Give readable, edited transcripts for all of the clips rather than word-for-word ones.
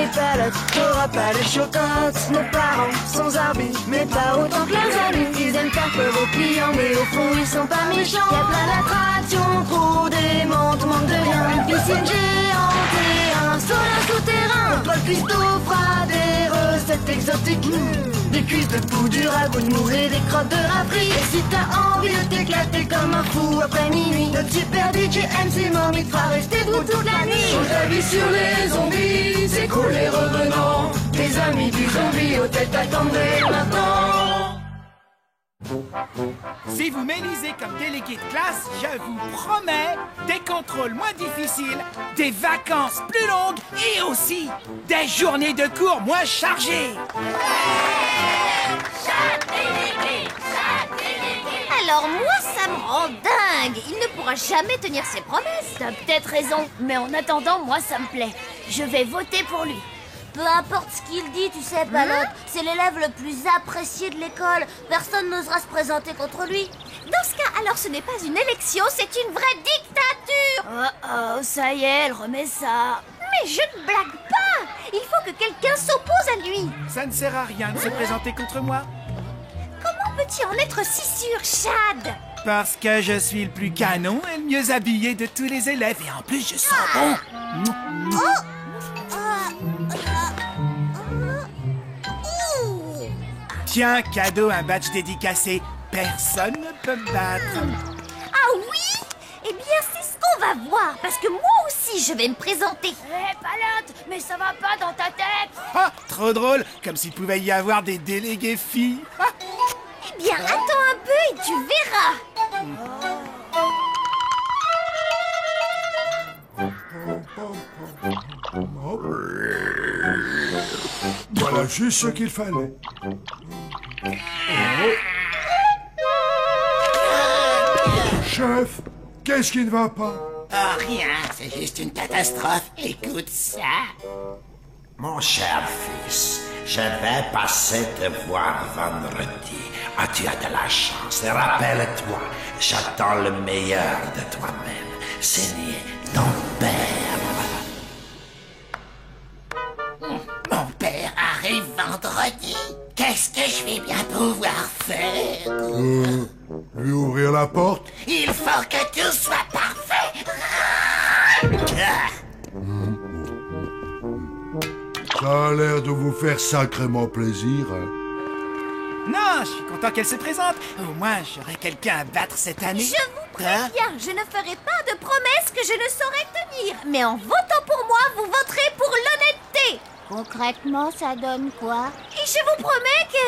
et palote. T'auras pas de chocotte. Nos parents sont arbitres, mais pas autant que leurs amis. Ils aiment faire peur aux clients, mais au fond ils sont pas méchants. Y'a plein d'attractions, trop démentes, manque de rien. Une piscine géante et un sauna souterrain. Un pôle cuistot fera des recettes exotiques. Des cuisses de poudre à goût de mou et des crottes de rafraîchis. Et si t'as envie de t'éclater comme un fou après minuit, notre super DJ MC Mommy te fera rester debout toute la nuit. Change d'avis sur les zombies, c'est cool les revenants. Tes amis du zombie hôtel t'attendraient maintenant. Si vous m'élisez comme délégué de classe, je vous promets des contrôles moins difficiles, des vacances plus longues et aussi des journées de cours moins chargées. Alors moi, ça me rend dingue. Il ne pourra jamais tenir ses promesses. T'as peut-être raison, mais en attendant, moi ça me plaît. Je vais voter pour lui. Peu importe ce qu'il dit, tu sais, Palote, c'est l'élève le plus apprécié de l'école. Personne n'osera se présenter contre lui. Dans ce cas, alors ce n'est pas une élection, c'est une vraie dictature. Oh, ça y est, elle remet ça. Mais je ne blague pas. Il faut que quelqu'un s'oppose à lui. Ça ne sert à rien de se présenter contre moi. Comment peux-tu en être si sûr, Chad? Parce que je suis le plus canon et le mieux habillé de tous les élèves. Et en plus, je sens bon. Tiens, cadeau, un badge dédicacé. Personne ne peut me battre. Ah oui? Eh bien, c'est ce qu'on va voir, parce que moi aussi, je vais me présenter. Hé, Palote, mais ça va pas dans ta tête. Ah, trop drôle, comme s'il pouvait y avoir des délégués filles. Ah. Eh bien, attends un peu et tu verras. Voilà juste ce qu'il fallait. Chef, qu'est-ce qui ne va pas? Oh, rien, c'est juste une catastrophe. Écoute ça. Mon cher fils, je vais passer te voir vendredi. Ah, tu as de la chance. Et rappelle-toi, j'attends le meilleur de toi-même. Signé ton père. Mon père arrive vendredi. Qu'est-ce que je vais bien pouvoir faire? Lui ouvrir la porte? Il faut que tout soit parfait. Ça a l'air de vous faire sacrément plaisir, hein? Non, je suis content qu'elle se présente. Au moins, j'aurai quelqu'un à battre cette année. Je vous préviens, je ne ferai pas de promesses que je ne saurais tenir. Mais en votant pour moi, vous voterez pour l'honnêteté. Concrètement, ça donne quoi? Et je vous promets que...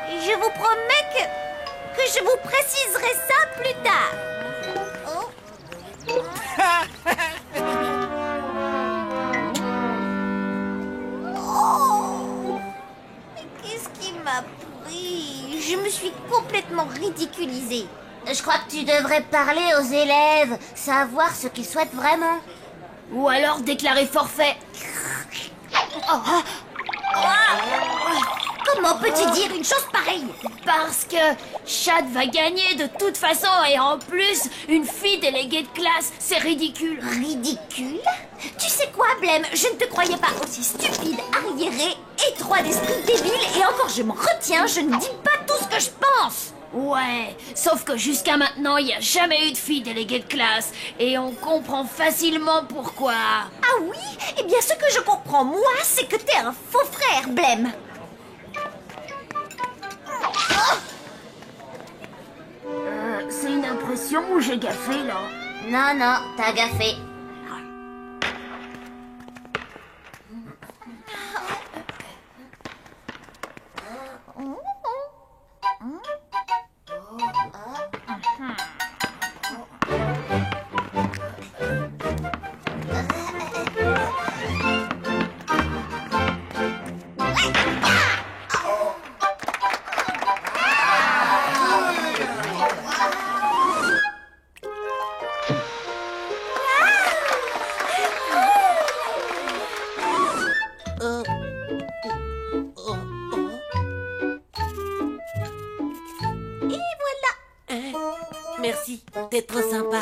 je vous promets que je vous préciserai ça plus tard. Oh, mais qu'est-ce qui m'a pris? Je me suis complètement ridiculisée. Je crois que tu devrais parler aux élèves, savoir ce qu'ils souhaitent vraiment. Ou alors déclarer forfait. Comment peux-tu dire une chose pareille? Parce que Chad va gagner de toute façon et en plus, une fille déléguée de classe, c'est ridicule. Ridicule? Tu sais quoi, Blême? Je ne te croyais pas aussi stupide, arriéré, étroit d'esprit, débile et encore je me retiens, je ne dis pas tout ce que je pense. Ouais, sauf que jusqu'à maintenant, il n'y a jamais eu de fille déléguée de classe et on comprend facilement pourquoi. Ah oui? Eh bien, ce que je comprends, moi, c'est que t'es un faux frère, Blême. C'est une impression ou j'ai gaffé, là? Non, non, t'as gaffé. Merci, t'es trop sympa.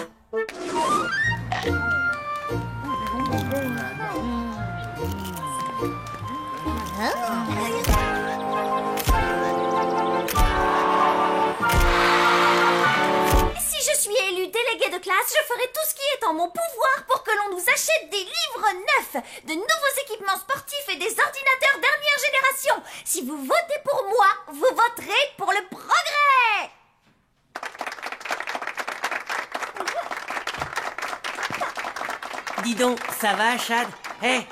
Si je suis élue déléguée de classe, je ferai tout ce qui est en mon pouvoir pour que l'on nous achète des livres neufs, de nouveaux équipements sportifs et des ordinateurs dernière génération. Si vous votez pour moi, vous voterez pour le progrès. Dis donc, ça va, Chad?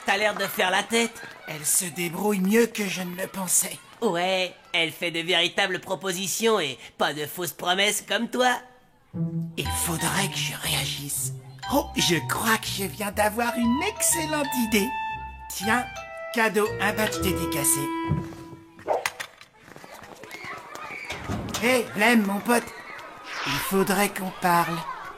T'as l'air de faire la tête. Elle se débrouille mieux que je ne le pensais. Ouais, elle fait de véritables propositions et pas de fausses promesses comme toi. Il faudrait que je réagisse. Oh, je crois que je viens d'avoir une excellente idée. Tiens, cadeau, un badge dédicacé. Hé, Blême, mon pote. Il faudrait qu'on parle.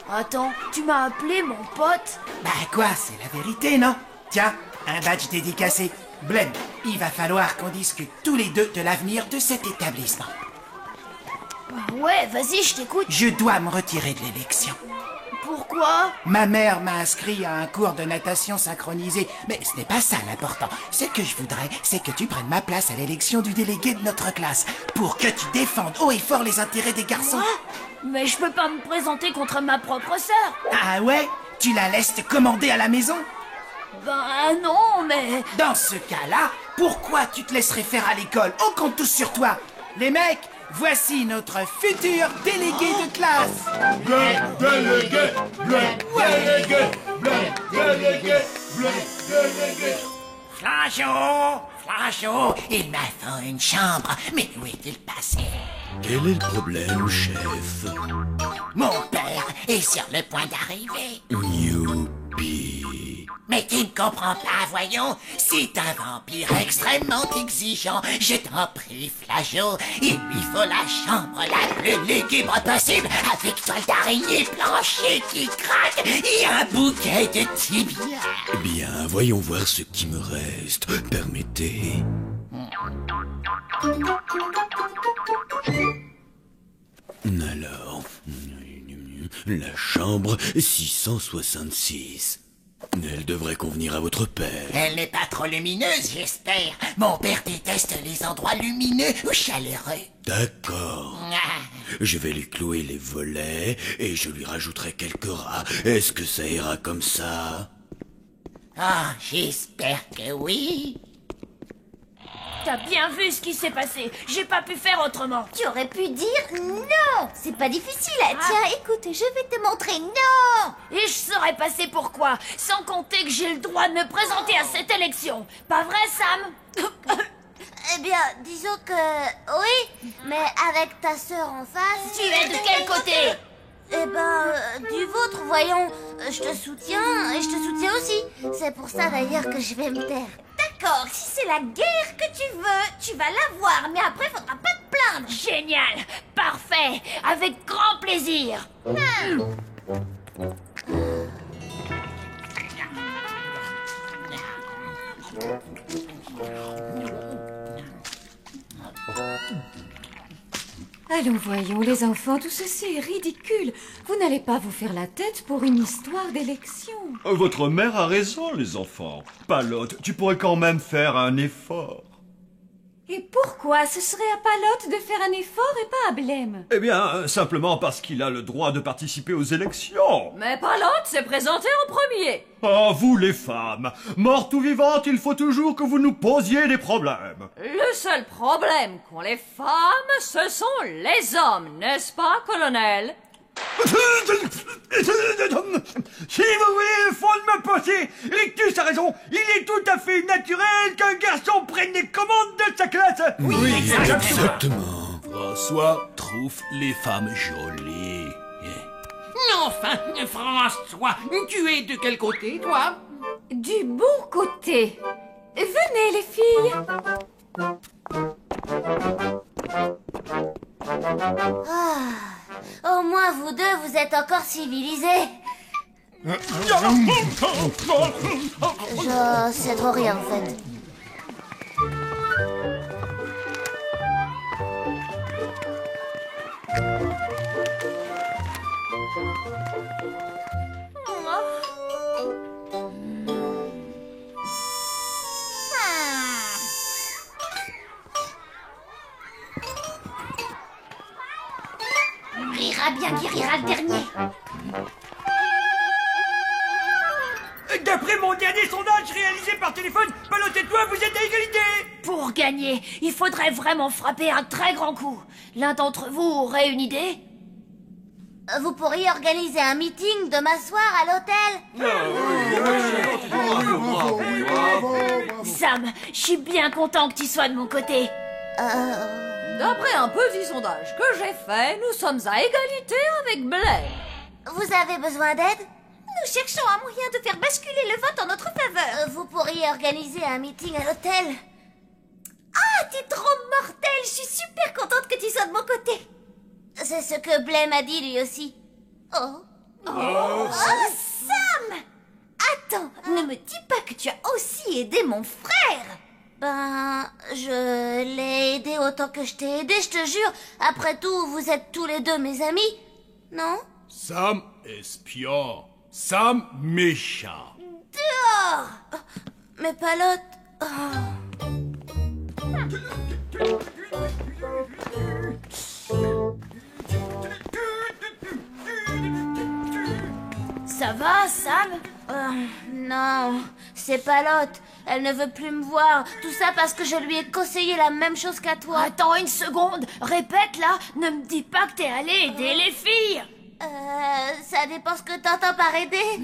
Attends, tu m'as appelé mon pote? Bah quoi, c'est la vérité, non? Tiens, un badge dédicacé. Blême, il va falloir qu'on discute tous les deux de l'avenir de cet établissement. Ouais, vas-y, je t'écoute. Je dois me retirer de l'élection. Pourquoi? Ma mère m'a inscrit à un cours de natation synchronisé. Mais ce n'est pas ça l'important. Ce que je voudrais, c'est que tu prennes ma place à l'élection du délégué de notre classe. Pour que tu défendes haut et fort les intérêts des garçons. Mais je peux pas me présenter contre ma propre sœur. Ah ouais? Tu la laisses te commander à la maison? Ben non, mais... Dans ce cas-là, pourquoi tu te laisserais faire à l'école? On compte tous sur toi. Les mecs, voici notre futur délégué de classe. Délégué, délégué. Flanchot, il m'a fait une chambre, mais où est-il passé? Quel est le problème, chef? Mon père est sur le point d'arriver. Youpi. Mais tu ne comprends pas, voyons. C'est un vampire extrêmement exigeant. Je t'en prie, Flageot. Il lui faut la chambre la plus lugubre possible, avec toile d'araignée, plancher qui craque et un bouquet de tibia. Eh bien, voyons voir ce qui me reste. Permettez. Alors, la chambre 666. Elle devrait convenir à votre père. Elle n'est pas trop lumineuse, j'espère. Mon père déteste les endroits lumineux ou chaleureux. D'accord. Je vais lui clouer les volets et je lui rajouterai quelques rats. Est-ce que ça ira comme ça? Ah, j'espère que oui. T'as bien vu ce qui s'est passé. J'ai pas pu faire autrement. Tu aurais pu dire non. C'est pas difficile. Tiens, écoute, je vais te montrer. Non. Et je saurais passer pourquoi, sans compter que j'ai le droit de me présenter à cette élection. Pas vrai, Sam? Eh bien, disons que oui, mais avec ta sœur en face... Tu es de quel côté? Eh ben, du vôtre, voyons. Je te soutiens et je te soutiens aussi. C'est pour ça d'ailleurs que je vais me taire. D'accord, si c'est la guerre que tu veux, tu vas l'avoir, mais après, faudra pas te plaindre. Génial, parfait, avec grand plaisir. Allons, voyons, les enfants, tout ceci est ridicule. Vous n'allez pas vous faire la tête pour une histoire d'élection. Votre mère a raison, les enfants. Palotte, tu pourrais quand même faire un effort. Et pourquoi ce serait à Palotte de faire un effort et pas à Blême? Eh bien, simplement parce qu'il a le droit de participer aux élections. Mais Palotte s'est présenté en premier. Ah, vous les femmes, mortes ou vivantes, il faut toujours que vous nous posiez des problèmes. Le seul problème qu'ont les femmes, ce sont les hommes, n'est-ce pas, colonel? Si vous voulez fondre me poser, Rictus a raison. Il est tout à fait naturel qu'un garçon prenne les commandes de sa classe. Oui, exactement. François trouve les femmes jolies. Enfin, François, tu es de quel côté, toi? Du bon côté. Venez, les filles. Au moins, vous deux, vous êtes encore civilisés. Je sais trop rien, en fait. verra bien qui rira le dernier. D'après mon dernier sondage réalisé par téléphone, Palotte et toi, vous êtes à égalité. Pour gagner, il faudrait vraiment frapper un très grand coup. L'un d'entre vous aurait une idée? Vous pourriez organiser un meeting demain soir à l'hôtel? Sam, je suis bien content que tu sois de mon côté. D'après un petit sondage que j'ai fait, nous sommes à égalité avec Blaine. Vous avez besoin d'aide? Nous cherchons un moyen de faire basculer le vote en notre faveur. Vous pourriez organiser un meeting à l'hôtel? Ah, t'es trop mortel. Je suis super contente que tu sois de mon côté. C'est ce que Blaine a dit lui aussi. Oh, Sam! Attends, ne me dis pas que tu as aussi aidé mon frère. Ben, je l'ai aidé autant que je t'ai aidé, je te jure. Après tout, vous êtes tous les deux mes amis, non? Sam espion. Sam méchant. Dehors! Mais Palotte... Ça va, Sam? Non, c'est Palotte. Elle ne veut plus me voir. Tout ça parce que je lui ai conseillé la même chose qu'à toi. Attends une seconde. Répète, là. Ne me dis pas que t'es allé aider les filles. Ça dépend ce que t'entends par aider.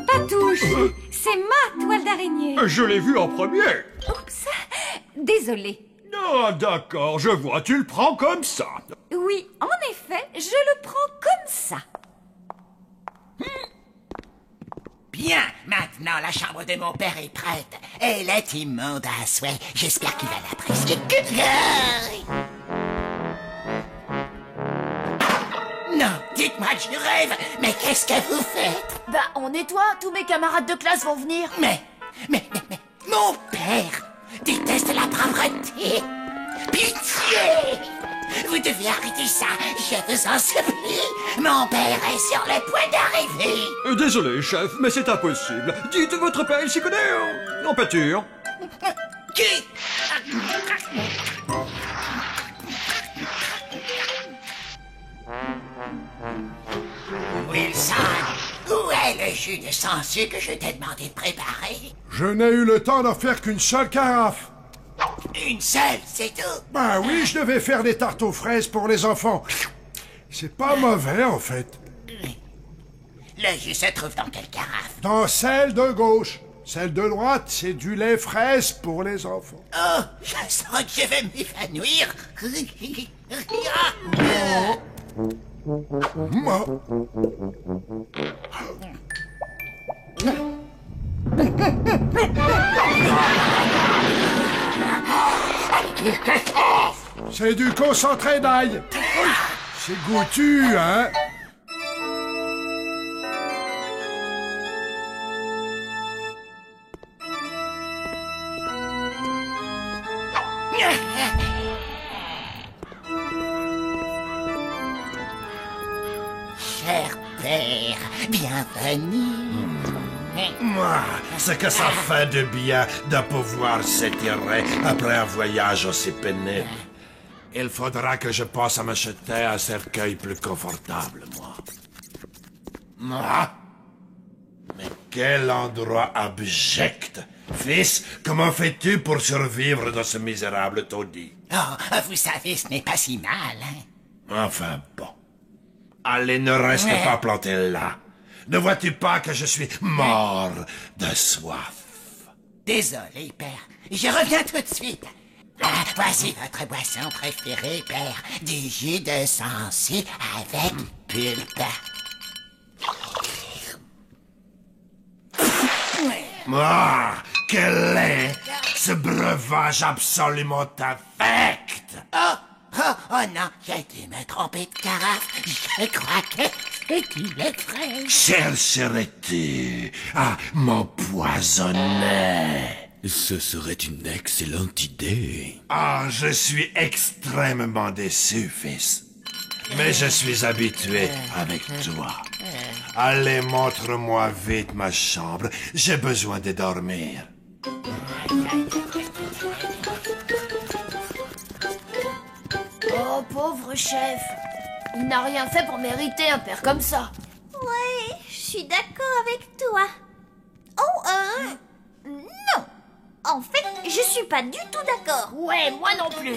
Patouche, c'est ma toile d'araignée. Je l'ai vu en premier. Oups, désolée. Ah, d'accord, je vois, tu le prends comme ça. Oui, en effet, je le prends comme ça. Bien, maintenant la chambre de mon père est prête. Elle est immonde à souhait. J'espère qu'il va l'apprécier. Non, dites-moi que je rêve. Mais qu'est-ce que vous faites? Bah, on nettoie. Tous mes camarades de classe vont venir. Mais, mon père déteste la propreté. Pitié! Vous devez arrêter ça, je vous en supplie. Mon père est sur le point d'arriver. Désolé, chef, mais c'est impossible. Dites, votre père, il s'y connaît en pâture. Qui? Wilson, où est le jus de sangsue que je t'ai demandé de préparer? Je n'ai eu le temps d'en faire qu'une seule carafe. Une seule, c'est tout? Ben oui, je devais faire des tartes aux fraises pour les enfants. C'est pas mauvais, en fait. Le jus se trouve dans quelle carafe? Dans celle de gauche. Celle de droite, c'est du lait fraise pour les enfants. Oh, je sens que je vais m'évanouir. C'est du concentré d'ail. C'est goûtu, hein? Cher père, bienvenue. Moi, ce que ça fait de bien de pouvoir s'étirer après un voyage aussi pénible. Il faudra que je pense à m'acheter un cercueil plus confortable, moi. Moi? Mais quel endroit abject! Fils, comment fais-tu pour survivre dans ce misérable taudis? Oh, vous savez, ce n'est pas si mal, hein? Enfin bon. Allez, ne reste pas planté là. Ne vois-tu pas que je suis mort de soif? Désolé, père. Je reviens tout de suite. Ah, voici votre boisson préférée, père. Du jus de sangsue avec pulpe. Ah, quel est ce breuvage absolument infect? Oh non, j'ai dû me tromper de carafe. Je crois que c'est du lait frais. Chercherais-tu à m'empoisonner? Ce serait une excellente idée. Ah, je suis extrêmement déçu, fils. Mais je suis habitué avec toi. Allez, montre-moi vite ma chambre. J'ai besoin de dormir. Oh, pauvre chef. Il n'a rien fait pour mériter un père comme ça. Ouais, je suis d'accord avec toi. Oh, non. En fait, je suis pas du tout d'accord. Ouais, moi non plus.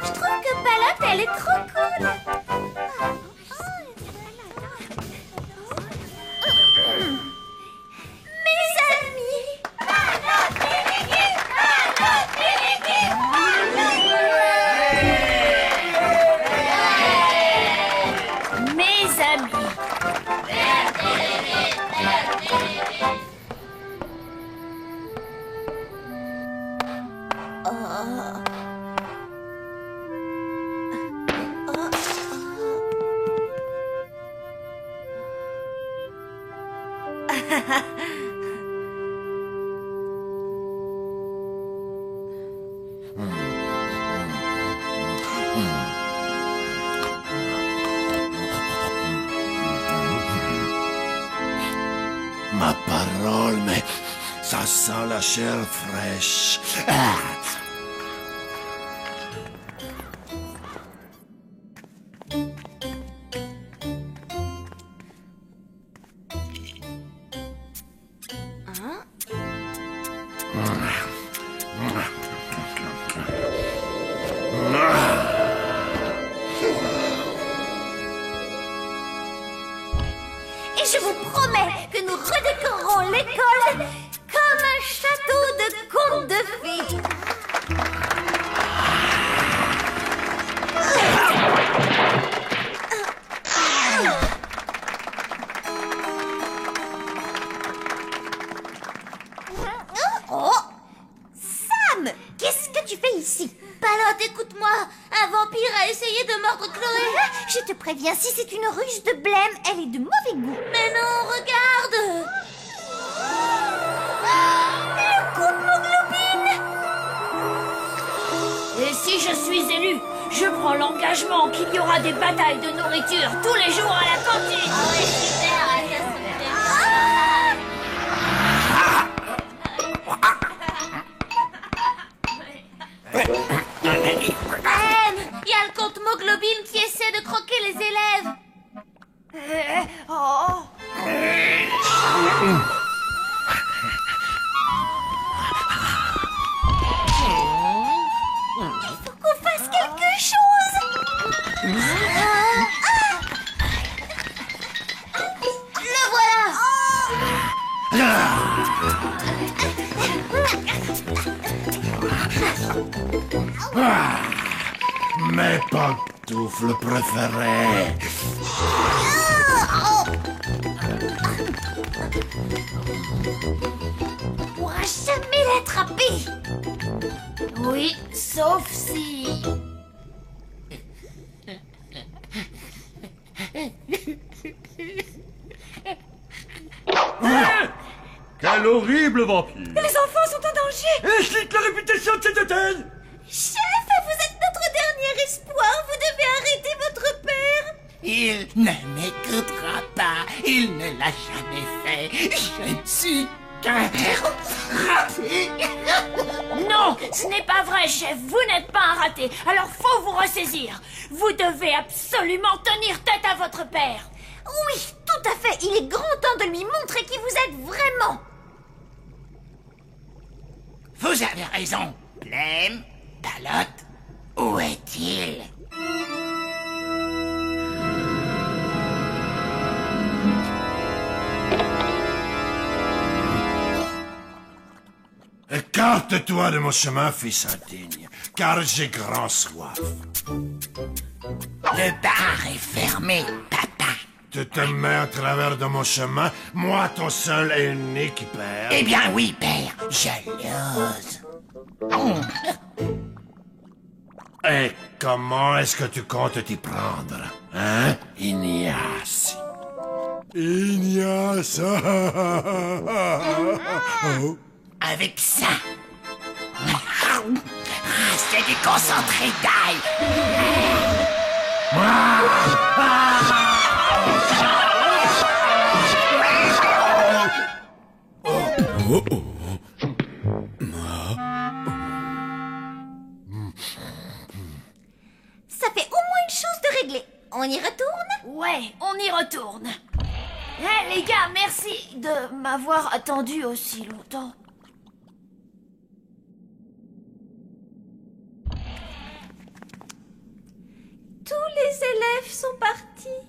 Je trouve que Palotte, elle est trop cool. Mes amis. Mes amis. Ma parole, mais ça sent la chair fraîche. Ah. Et je vous promets que nous redécorerons l'école comme un château de contes de fées. Oh, Sam, qu'est-ce que tu fais ici? Palotte, écoute-moi. Un vampire a essayé de mordre Chloé. Je te préviens, si c'est une ruse de blême, elle est de mauvais goût. Mais non, regarde. Le coup de Moglobine. Et si je suis élu, je prends l'engagement qu'il y aura des batailles de nourriture tous les jours à la cantine. Ah ouais, super. Il y a le comte Moglobine qui essaie de croquer les élèves. Il faut qu'on fasse quelque chose. Le voilà. Mes pantoufles préférées. On pourra jamais l'attraper. Oui, sauf si... Quel horrible vampire! Les enfants sont en danger! Et cite la réputation de cet hôtel! Chef, vous êtes notre dernier espoir. Vous devez arrêter votre père. Il ne m'écoutera pas. Il ne l'a jamais fait. Je ne suis qu'un raté. Non, ce n'est pas vrai, chef. Vous n'êtes pas un raté. Alors faut vous ressaisir. Vous devez absolument tenir tête à votre père. Oui, tout à fait. Il est grand temps de lui montrer qui vous êtes vraiment. Vous avez raison. Blême, Palotte, où est-il? Écarte-toi de mon chemin, fils indigne, car j'ai grand soif. Le bar est fermé, papa. Tu te mets à travers de mon chemin, moi ton seul et unique père. Eh bien oui, père, jalouse. Et comment est-ce que tu comptes t'y prendre, hein, Ignace? Ignace. Oh. Avec ça. C'est du concentré d'ail. Ça fait au moins une chose de régler. On y retourne? Ouais, on y retourne. Eh les gars, merci de m'avoir attendu aussi longtemps. Tous les élèves sont partis.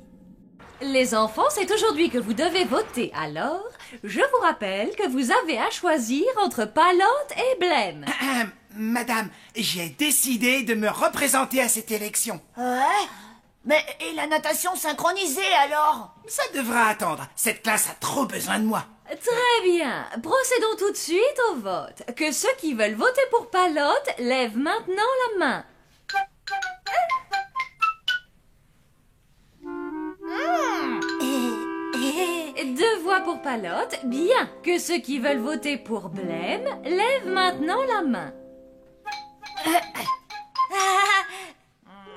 Les enfants, c'est aujourd'hui que vous devez voter. Alors, je vous rappelle que vous avez à choisir entre Palote et Blême. Madame, j'ai décidé de me représenter à cette élection. Ouais? Mais et la natation synchronisée alors? Ça devra attendre. Cette classe a trop besoin de moi. Très bien. Procédons tout de suite au vote. Que ceux qui veulent voter pour Palote lèvent maintenant la main. Deux voix pour Palote. Bien. Que ceux qui veulent voter pour Blême lèvent maintenant la main.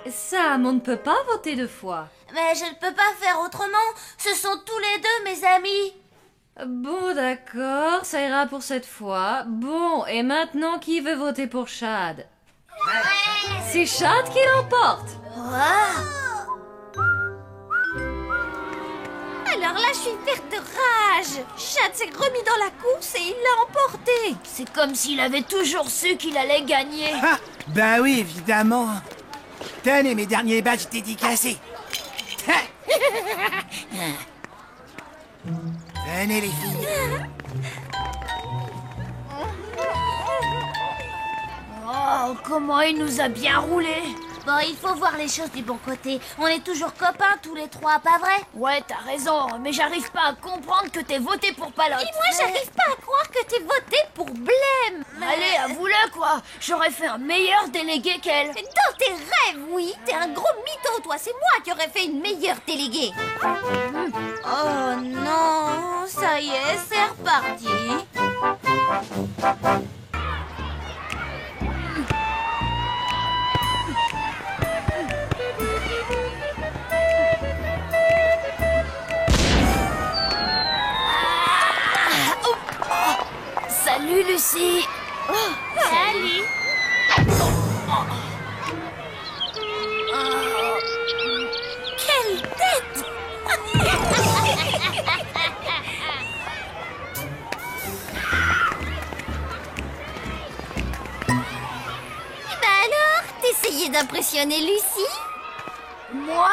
Sam, on ne peut pas voter deux fois. Mais je ne peux pas faire autrement. Ce sont tous les deux mes amis. Bon, d'accord, ça ira pour cette fois. Bon, et maintenant, qui veut voter pour Chad? C'est Chad qui l'emporte. Alors là, je suis verte de rage. Chad s'est remis dans la course et il l'a emporté. C'est comme s'il avait toujours su qu'il allait gagner. Ah, ben oui, évidemment. Tenez mes derniers badges dédicacés. Venez les filles. Oh, comment il nous a bien roulé. Bon, il faut voir les choses du bon côté. On est toujours copains tous les trois, pas vrai? Ouais, t'as raison, mais j'arrive pas à comprendre que t'aies voté pour Palote. Et moi, j'arrive pas à croire que t'aies voté pour Blême. Allez, avoue-le, quoi. J'aurais fait un meilleur délégué qu'elle. Dans tes rêves, oui. T'es un gros mytho, toi. C'est moi qui aurais fait une meilleure déléguée. Oh non, ça y est, c'est reparti. Salut, Lucie. Salut. Quelle tête. Alors, t'essayais d'impressionner Lucie? Moi?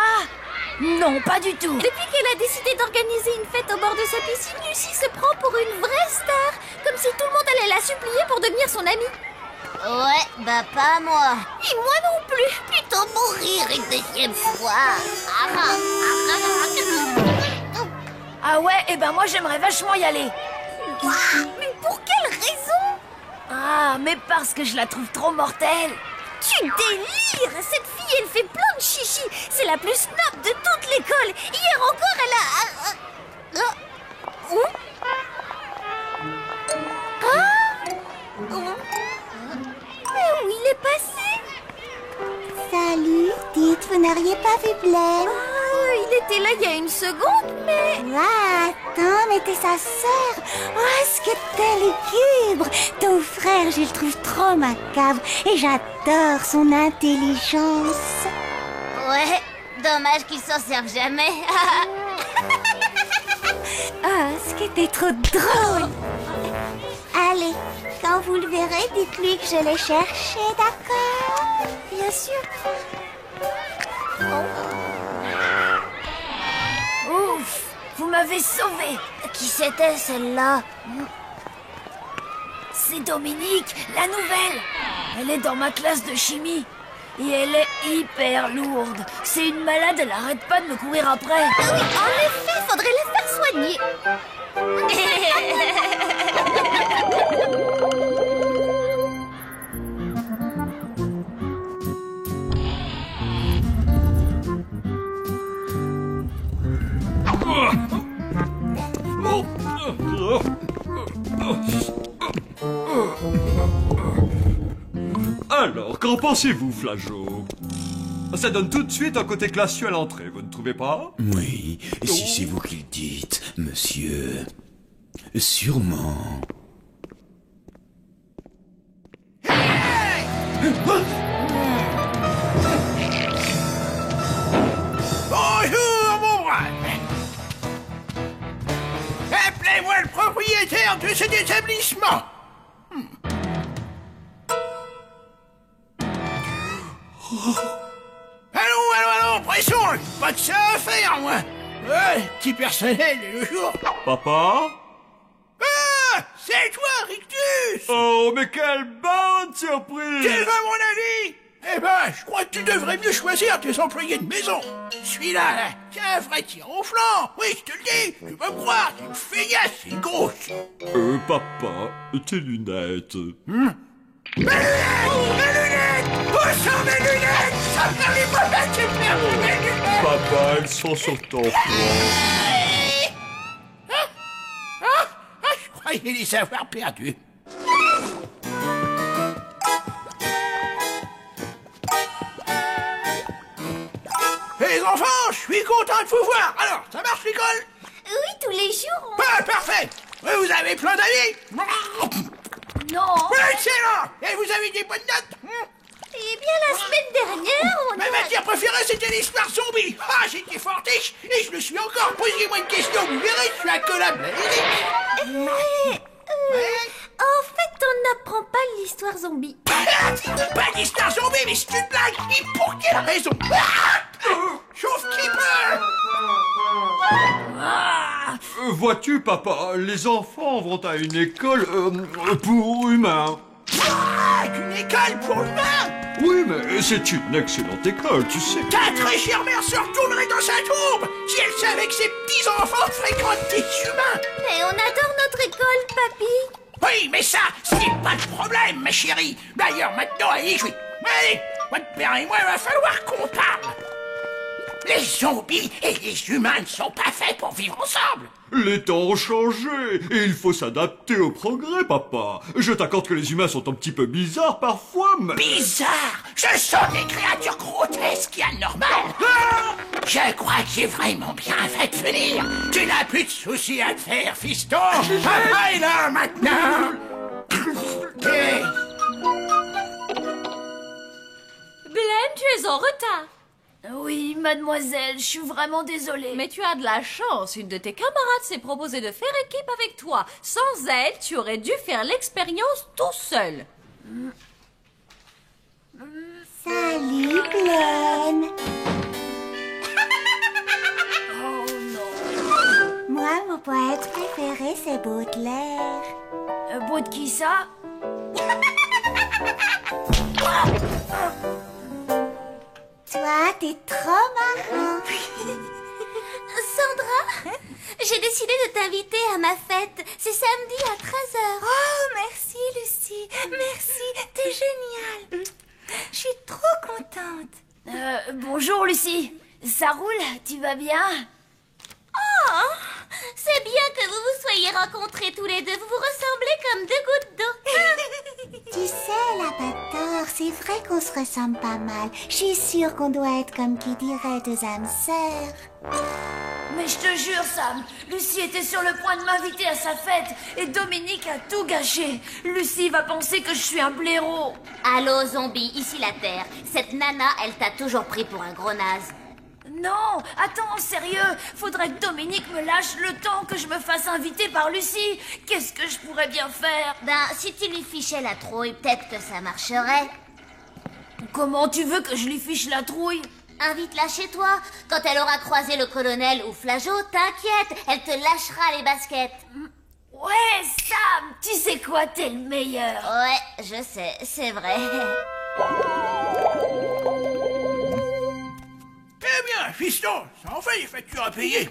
Non, pas du tout. Depuis qu'elle a décidé d'organiser une fête au bord de sa piscine, Lucie se prend pour une vraie star. Comme si tout le monde allait la supplier pour devenir son amie. Ouais, bah pas moi. Et moi non plus. Plutôt mourir une deuxième fois. Ah ouais, et ben moi j'aimerais vachement y aller. Mais pour quelle raison? Ah, mais parce que je la trouve trop mortelle. Tu délires. Cette fille, elle fait plein de chichi. C'est la plus snob de toute l'école. Hier encore, elle a... Mais où il est passé? Salut, dites, vous n'auriez pas vu Blême? Oh, il était là il y a une seconde, mais... Attends, mais t'es sa sœur. Oh, est-ce que t'es lugubre? Ton frère, je le trouve trop macabre et j'adore son intelligence. Ouais, dommage qu'il s'en serve jamais. Ah, ce qui était trop drôle. Allez, quand vous le verrez, dites-lui que je l'ai cherché, d'accord? Bien sûr. Ouf, vous m'avez sauvée. Qui c'était celle-là? C'est Dominique, la nouvelle. Elle est dans ma classe de chimie. Et elle est hyper lourde. C'est une malade, elle arrête pas de me courir après. Ah oui, en effet, faudrait la faire soigner. Alors, qu'en pensez-vous, Flageot? Ça donne tout de suite un côté classieux à l'entrée, vous ne trouvez pas? Oui, si c'est vous qui le dites, monsieur. Sûrement. Bonjour, mon brave. Appelez-moi le propriétaire de cet établissement. Allons, pression. Pas de ça à faire, moi. Petit personnel le jour. Papa? Ah, c'est toi, Rictus. Oh, mais quelle bonne surprise! Tu veux mon avis? Eh ben, je crois que tu devrais mieux choisir tes employés de maison. Celui-là, là, c'est un vrai tir au flanc. Oui, je te le dis, tu vas me croire, c'est une feillasse, c'est une grosse. Papa, tes lunettes. Mes lunettes! Où sont mes lunettes? Ça me fait pas mal, j'ai perdu mes lunettes! Papa, elles sont sur ton front. Je croyais les avoir perdues. Les enfants, je suis content de vous voir. Alors, ça marche l'école? Oui, tous les jours. Parfait. Vous avez plein d'amis? Non. Excellent. Et vous avez des bonnes notes? Eh bien, la semaine dernière, on Ma matière préférée, c'était l'histoire zombie. Ah, j'étais fortiche et je le suis encore. Posez-moi une question, vous verrez, je suis un collab. En fait, on n'apprend pas l'histoire zombie. Pas d'histoire zombie, mais c'est une blague. Et pour quelle raison? Chauffe qui peut. Vois-tu, papa, les enfants vont à une école pour humains. Une école pour humains? Oui, mais c'est une excellente école, tu sais. Ta très chère mère se retournerait dans sa tombe si elle savait que ses petits-enfants fréquentent des humains. Mais on adore notre école, papy. Oui, mais ça, c'est pas le problème, ma chérie. D'ailleurs, maintenant, allez, Allez, votre père et moi, il va falloir qu'on parle. Les zombies et les humains ne sont pas faits pour vivre ensemble. Les temps ont changé et il faut s'adapter au progrès, papa. Je t'accorde que les humains sont un petit peu bizarres parfois, mais... Bizarre? Ce sont des créatures grotesques et anormales. Je crois que j'ai vraiment bien fait de venir. Tu n'as plus de soucis à te faire, fiston. Papa est là, maintenant. Blême, tu es en retard. Oui, mademoiselle, je suis vraiment désolée. Mais tu as de la chance. Une de tes camarades s'est proposée de faire équipe avec toi. Sans elle, tu aurais dû faire l'expérience tout seul. Salut, Blême. Oh non. Moi, mon poète préféré, c'est Baudelaire. Beau de qui ça? Toi, t'es trop marrant. Sandra, j'ai décidé de t'inviter à ma fête. C'est samedi à 13h. Oh, merci, Lucie. Merci, t'es géniale. Je suis trop contente. Bonjour, Lucie. Ça roule? Tu vas bien? Oh, c'est bien que vous vous soyez rencontrés tous les deux. Vous vous ressemblez comme deux gouttes d'eau. Tu sais, la bâtard, c'est vrai qu'on se ressemble pas mal. Je suis sûre qu'on doit être comme qui dirait deux âmes sœurs. Mais je te jure, Sam, Lucie était sur le point de m'inviter à sa fête et Dominique a tout gâché. Lucie va penser que je suis un blaireau. Allô, zombie, ici la Terre. Cette nana, elle t'a toujours pris pour un gros naze. Non, attends, sérieux, faudrait que Dominique me lâche le temps que je me fasse inviter par Lucie. Qu'est-ce que je pourrais bien faire? Ben, si tu lui fichais la trouille, peut-être que ça marcherait. Comment tu veux que je lui fiche la trouille? Invite-la chez toi. Quand elle aura croisé le colonel ou Flageot, t'inquiète, elle te lâchera les baskets. Ouais, Sam, tu sais quoi, t'es le meilleur. Ouais, je sais, c'est vrai. fiston, ça en fait des factures à payer.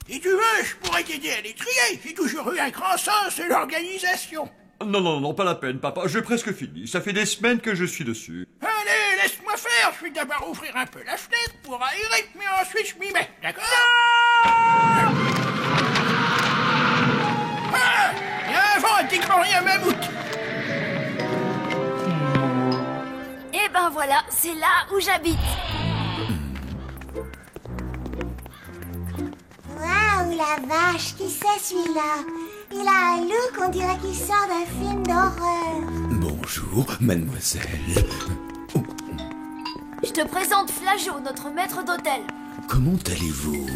Si tu veux, je pourrais t'aider à les trier. J'ai toujours eu un grand sens de l'organisation. Non, non, non, pas la peine, papa. J'ai presque fini. Ça fait des semaines que je suis dessus. Allez, laisse-moi faire. Je vais d'abord ouvrir un peu la fenêtre pour aérer, mais ensuite je m'y mets, d'accord? Viens, vent, t'écris un mammouth. Et ben voilà, c'est là où j'habite. Waouh, la vache, qui c'est celui-là? Il a un look, on dirait qu'il sort d'un film d'horreur. Bonjour, mademoiselle. Je te présente Flageot, notre maître d'hôtel. Comment allez-vous?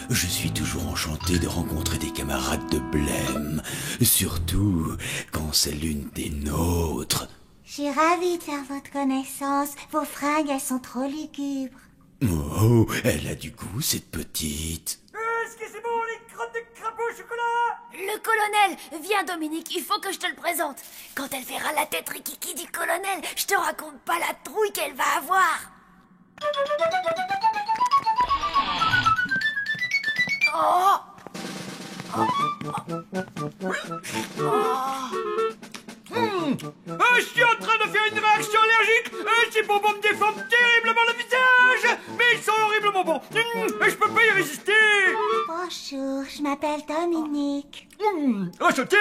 Je suis toujours enchanté de rencontrer des camarades de Blême, surtout quand c'est l'une des nôtres. Je suis ravie de faire votre connaissance. Vos fringues, elles sont trop lugubres. Oh, elle a du goût, cette petite. Est-ce que c'est bon, les crottes de crapaud au chocolat? Le colonel, viens Dominique, il faut que je te le présente. Quand elle verra la tête rikiki du colonel, je te raconte pas la trouille qu'elle va avoir. Oh. Je suis en train de faire une réaction allergique. Ces bonbons me déforment terriblement le visage. Mais ils sont horriblement bons. Je peux pas y résister. Bonjour, je m'appelle Dominique. Enchanté.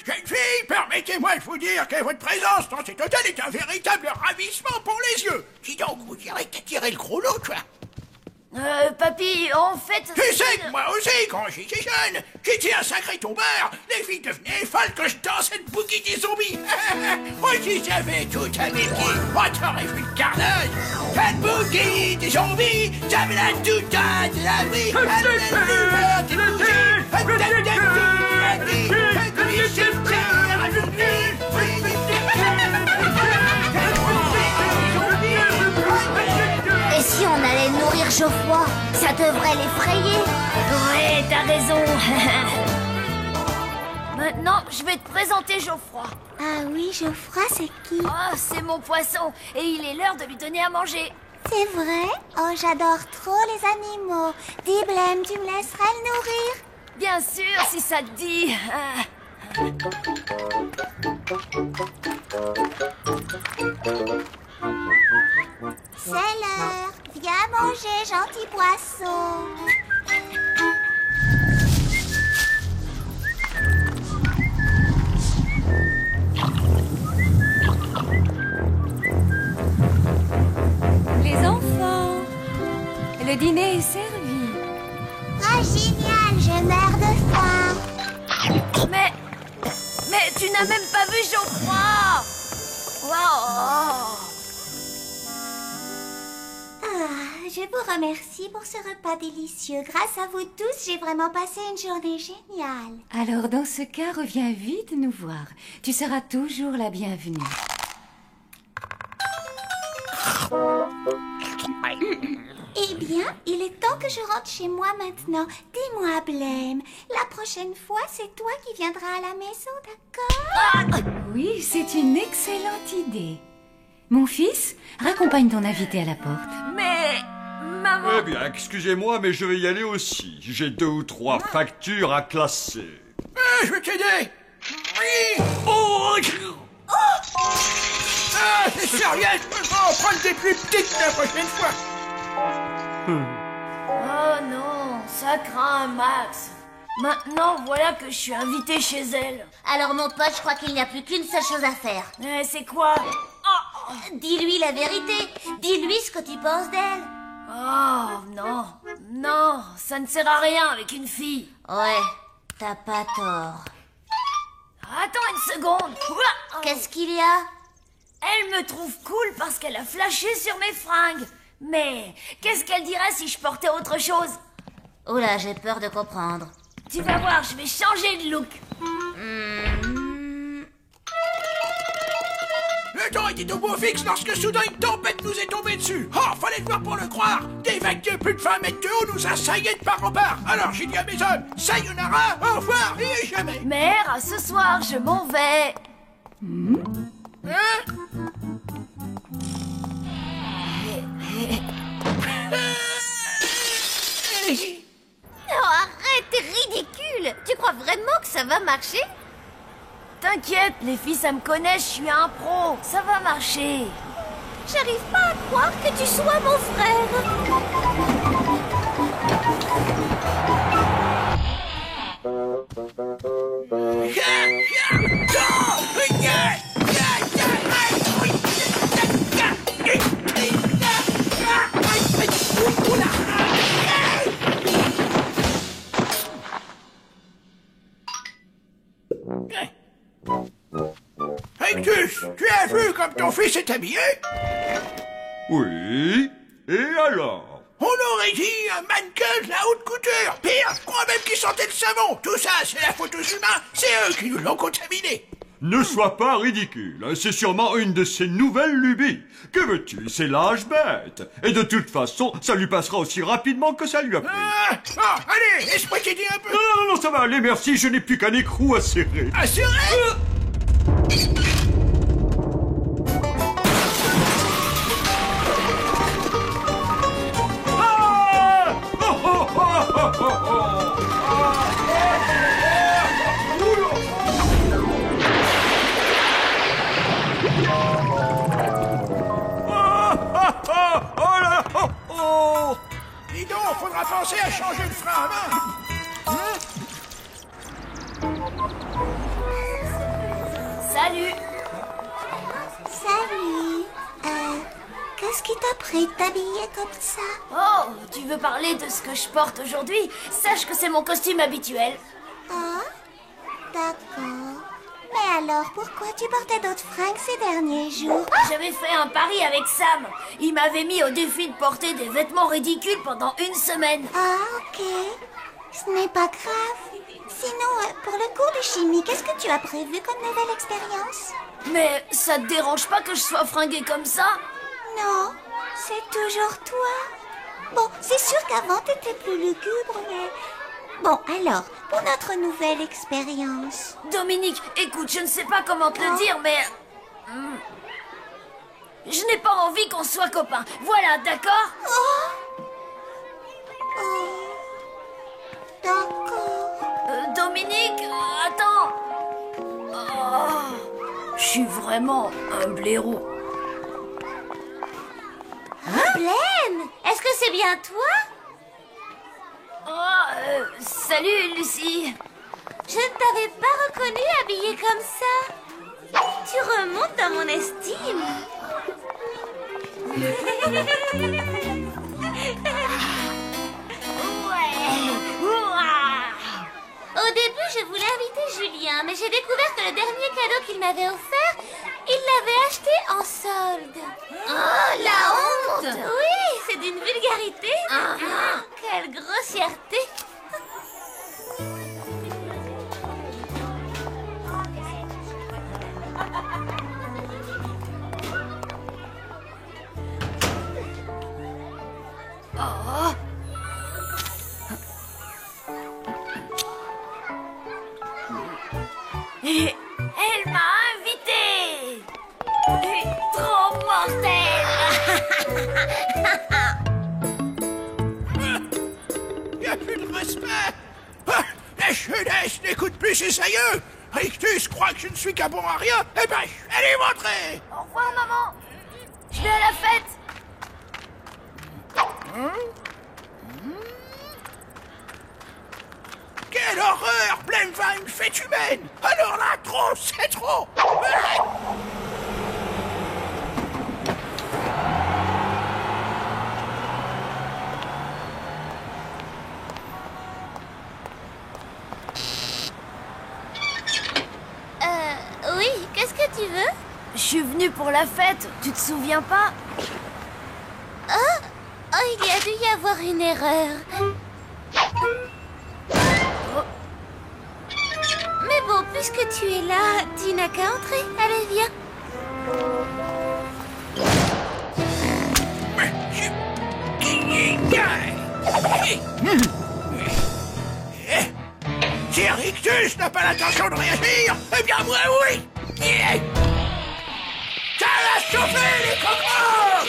Jeune fille, permettez-moi de vous dire que votre présence dans cet hôtel est un véritable ravissement pour les yeux. Dis donc, vous direz que t'as tiré le gros lot, toi. Papy, en fait... Tu sais que moi aussi, quand j'étais jeune, j'étais un sacré tombeur. Les filles devenaient folles quand je dansais le boogie des zombies. Moi, si j'avais tout avec qui, moi, t'aurais vu le carnage. Pas de boogie des zombies, j'avais la toute de la vie. Et si on allait nourrir Geoffroy, ça devrait l'effrayer. Ouais, t'as raison. Maintenant, je vais te présenter Geoffroy. Ah oui, Geoffroy, c'est qui? Oh, c'est mon poisson, et il est l'heure de lui donner à manger. C'est vrai? Oh, j'adore trop les animaux. Dis, Blême, tu me laisseras le nourrir? Bien sûr, si ça te dit. C'est l'heure. Viens manger, gentil poisson. Les enfants, le dîner est servi. Ah, génial, je meurs de faim. Mais tu n'as même pas vu Geoffroy. Wow. Je vous remercie pour ce repas délicieux. Grâce à vous tous, j'ai vraiment passé une journée géniale. Alors dans ce cas, reviens vite nous voir. Tu seras toujours la bienvenue. Eh bien, il est temps que je rentre chez moi maintenant. Dis-moi, Blême, la prochaine fois, c'est toi qui viendras à la maison, d'accord? Oui, c'est une excellente idée. Mon fils, raccompagne ton invité à la porte. Mais... maman... Eh bien, excusez-moi, mais je vais y aller aussi. J'ai 2 ou 3 factures à classer. Je vais t'aider. Oui. Oh. Ah, c'est sérieux, je peux en prendre des plus petites la prochaine fois. Oh non, ça craint Max. Maintenant, voilà que je suis invité chez elle. Alors, mon pote, je crois qu'il n'y a plus qu'une seule chose à faire. C'est quoi? Dis-lui la vérité. Dis-lui ce que tu penses d'elle. Oh, non. Non, ça ne sert à rien avec une fille. Ouais, t'as pas tort. Attends une seconde. Qu'est-ce qu'il y a? Elle me trouve cool parce qu'elle a flashé sur mes fringues. Mais qu'est-ce qu'elle dirait si je portais autre chose? Oula, j'ai peur de comprendre. Tu vas voir, je vais changer de look. Le temps était au beau fixe lorsque soudain une tempête nous est tombée dessus. Oh, fallait le voir pour le croire. Des vagues de plus de 20 mètres de haut nous assaillaient de part en part. Alors j'ai dit à mes hommes, sayonara, au revoir et à jamais. Mère, à ce soir, je m'en vais. Hein? allez-y. Oh, arrête, t'es ridicule. Tu crois vraiment que ça va marcher? T'inquiète, les filles, ça me connaît, je suis un pro. Ça va marcher. J'arrive pas à croire que tu sois mon frère. Rictus, tu as vu comme ton fils est habillé? Oui. Et alors? On aurait dit un mannequin de la haute couture. Pire, je crois même qu'il sentait le savon. Tout ça, c'est la faute aux humains. C'est eux qui nous l'ont contaminé. Ne sois pas ridicule, c'est sûrement une de ces nouvelles lubies. Que veux-tu, c'est l'âge bête. Et de toute façon, ça lui passera aussi rapidement que ça lui a pris. Allez, laisse-moi t'aider un peu. Non, ça va aller, merci, je n'ai plus qu'un écrou à serrer. À serrer? Dis donc, faudra penser à changer le frein à main. Salut. Salut. Qu'est-ce qui t'a pris de t'habiller comme ça? Oh, tu veux parler de ce que je porte aujourd'hui? Sache que c'est mon costume habituel. Ah, d'accord. Mais alors, pourquoi tu portais d'autres fringues ces derniers jours? J'avais fait un pari avec Sam. Il m'avait mis au défi de porter des vêtements ridicules pendant une semaine. Ah, ok. Ce n'est pas grave. Sinon, pour le cours de chimie, qu'est-ce que tu as prévu comme nouvelle expérience? Mais ça te dérange pas que je sois fringuée comme ça? Non, c'est toujours toi. Bon, c'est sûr qu'avant, t'étais plus lugubre, mais... Bon, alors, pour notre nouvelle expérience... Dominique, écoute, je ne sais pas comment te le dire, mais... Je n'ai pas envie qu'on soit copains. Voilà, d'accord? D'accord. Dominique, attends. Je suis vraiment un blaireau. Blême, est-ce que c'est bien toi? Salut, Lucie. Je ne t'avais pas reconnu habillée comme ça. Tu remontes dans mon estime. Au début, je voulais inviter Julien, mais j'ai découvert que le dernier cadeau qu'il m'avait offert, il l'avait acheté en solde. Oh, la honte! Oui, c'est d'une vulgarité. Quelle grossièreté. Et elle m'a invité. Trop mortel. Y a plus de respect. La jeunesse n'écoute plus ses aïeux. Rictus croit que je ne suis qu'un bon à rien. Eh ben, allez montrer. Au revoir, maman. Je vais à la fête. Quelle horreur! Blême va à une fête humaine! Alors là, trop, c'est trop! Oui, qu'est-ce que tu veux? Je suis venue pour la fête, tu te souviens pas? Oh, il y a dû y avoir une erreur. Mais bon, puisque tu es là, tu n'as qu'à entrer. Allez, viens. Si Rictus n'a pas l'intention de réagir, eh bien moi oui! Ça va chauffer les cocos!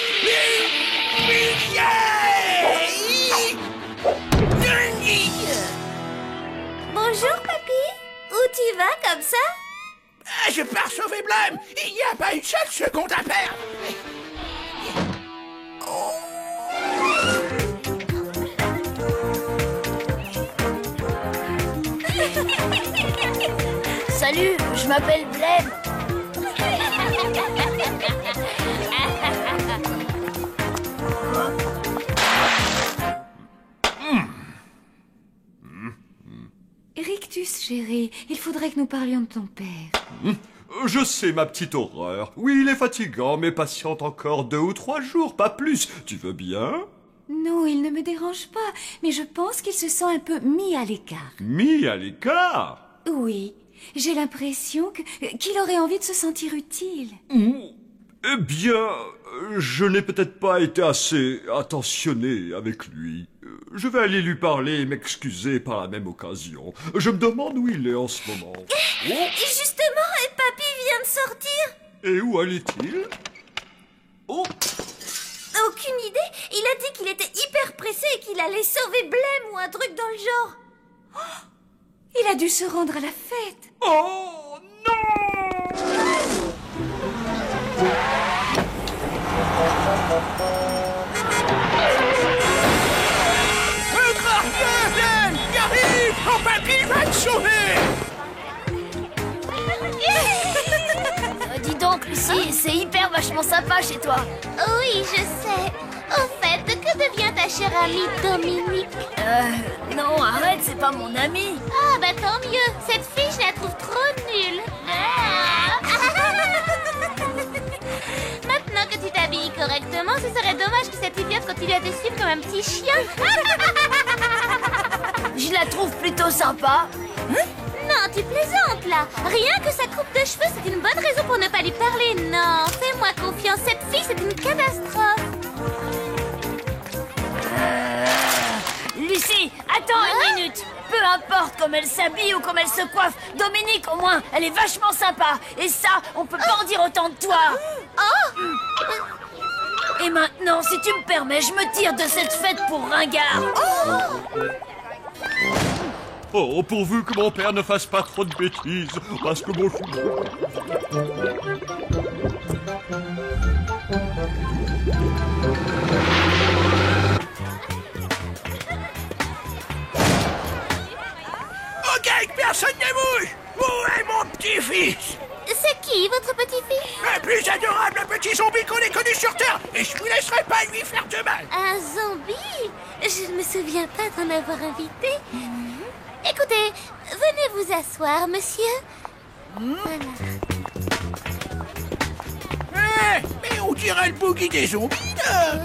tu vas comme ça? Je pars sauver Blême. Il n'y a pas une seule seconde à perdre. Salut, je m'appelle Blême. Rictus, chérie, il faudrait que nous parlions de ton père. Je sais, ma petite horreur. Oui, il est fatigant, mais patiente encore 2 ou 3 jours, pas plus. Tu veux bien? Non, il ne me dérange pas, mais je pense qu'il se sent un peu mis à l'écart. Mis à l'écart? Oui, j'ai l'impression qu'il aurait envie de se sentir utile. Eh bien, je n'ai peut-être pas été assez attentionné avec lui. Je vais aller lui parler et m'excuser par la même occasion. Je me demande où il est en ce moment. Justement, papy vient de sortir. Et où allait-il? Oh! Aucune idée. Il a dit qu'il était hyper pressé et qu'il allait sauver Blême ou un truc dans le genre. Oh, il a dû se rendre à la fête. Oh non! Blême, il arrive! Mon papy va te sauver! Dis donc, Lucie, c'est hyper vachement sympa chez toi. Oui, je sais. Au fait, que devient ta chère amie Dominique? Non, arrête, c'est pas mon amie. Ah, bah tant mieux. Cette fille, je la trouve trop nulle. Maintenant que tu t'habilles correctement, ce serait dommage que cette idiote continue à te suivre comme un petit chien. Je la trouve plutôt sympa. Non, tu plaisantes là. Rien que sa coupe de cheveux, c'est une bonne raison pour ne pas lui parler. Non, fais-moi confiance, cette fille, c'est une catastrophe. Lucie, attends une minute. Peu importe comme elle s'habille ou comme elle se coiffe, Dominique, au moins, elle est vachement sympa. Et ça, on peut pas en dire autant de toi. Et maintenant, si tu me permets, je me tire de cette fête pour ringard. Oh, pourvu que mon père ne fasse pas trop de bêtises, parce que mon... Ok, personne ne bouge! Où est mon petit-fils? C'est qui, votre petit-fils? Le plus adorable petit zombie qu'on ait connu sur Terre! Et je ne vous laisserai pas lui faire de mal! Un zombie? Je ne me souviens pas d'en avoir invité. Écoutez, venez vous asseoir, monsieur. Voilà. Mais on dirait le boogie des zombies, là!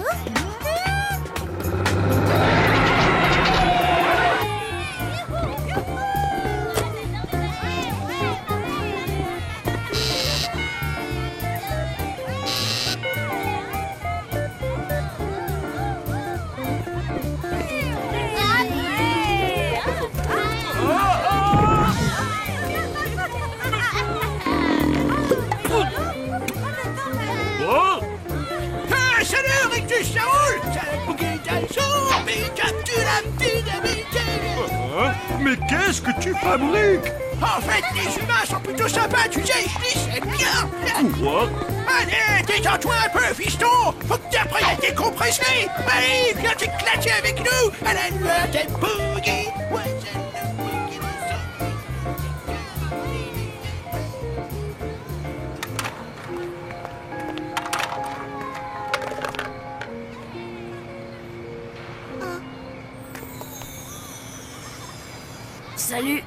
Salut, Rictus, ça roule? C'est le boogie des zombies, capture la petite amitié. Mais qu'est-ce que tu fabriques? En fait, les humains sont plutôt sympas, tu sais, je dis, c'est bien. Quoi? Allez, détends-toi un peu, fiston. Faut que tu apprennes à décompresser. Allez, viens t'éclater avec nous à la lueur des boogies. Ouais, c'est le boogie des zombies. Salut.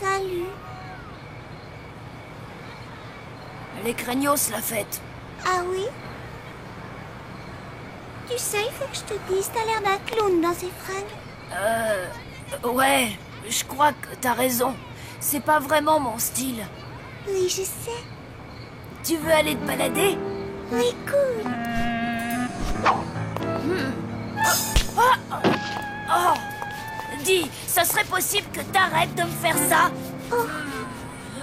Salut. Elle est craignos, la fête. Ah oui? Tu sais, il faut que je te dise, t'as l'air d'un clown dans ces fringues. Ouais, je crois que t'as raison. C'est pas vraiment mon style. Oui, je sais. Tu veux aller te balader? Oui, cool. Oh! Dis, ça serait possible que t'arrêtes de me faire ça? Oh,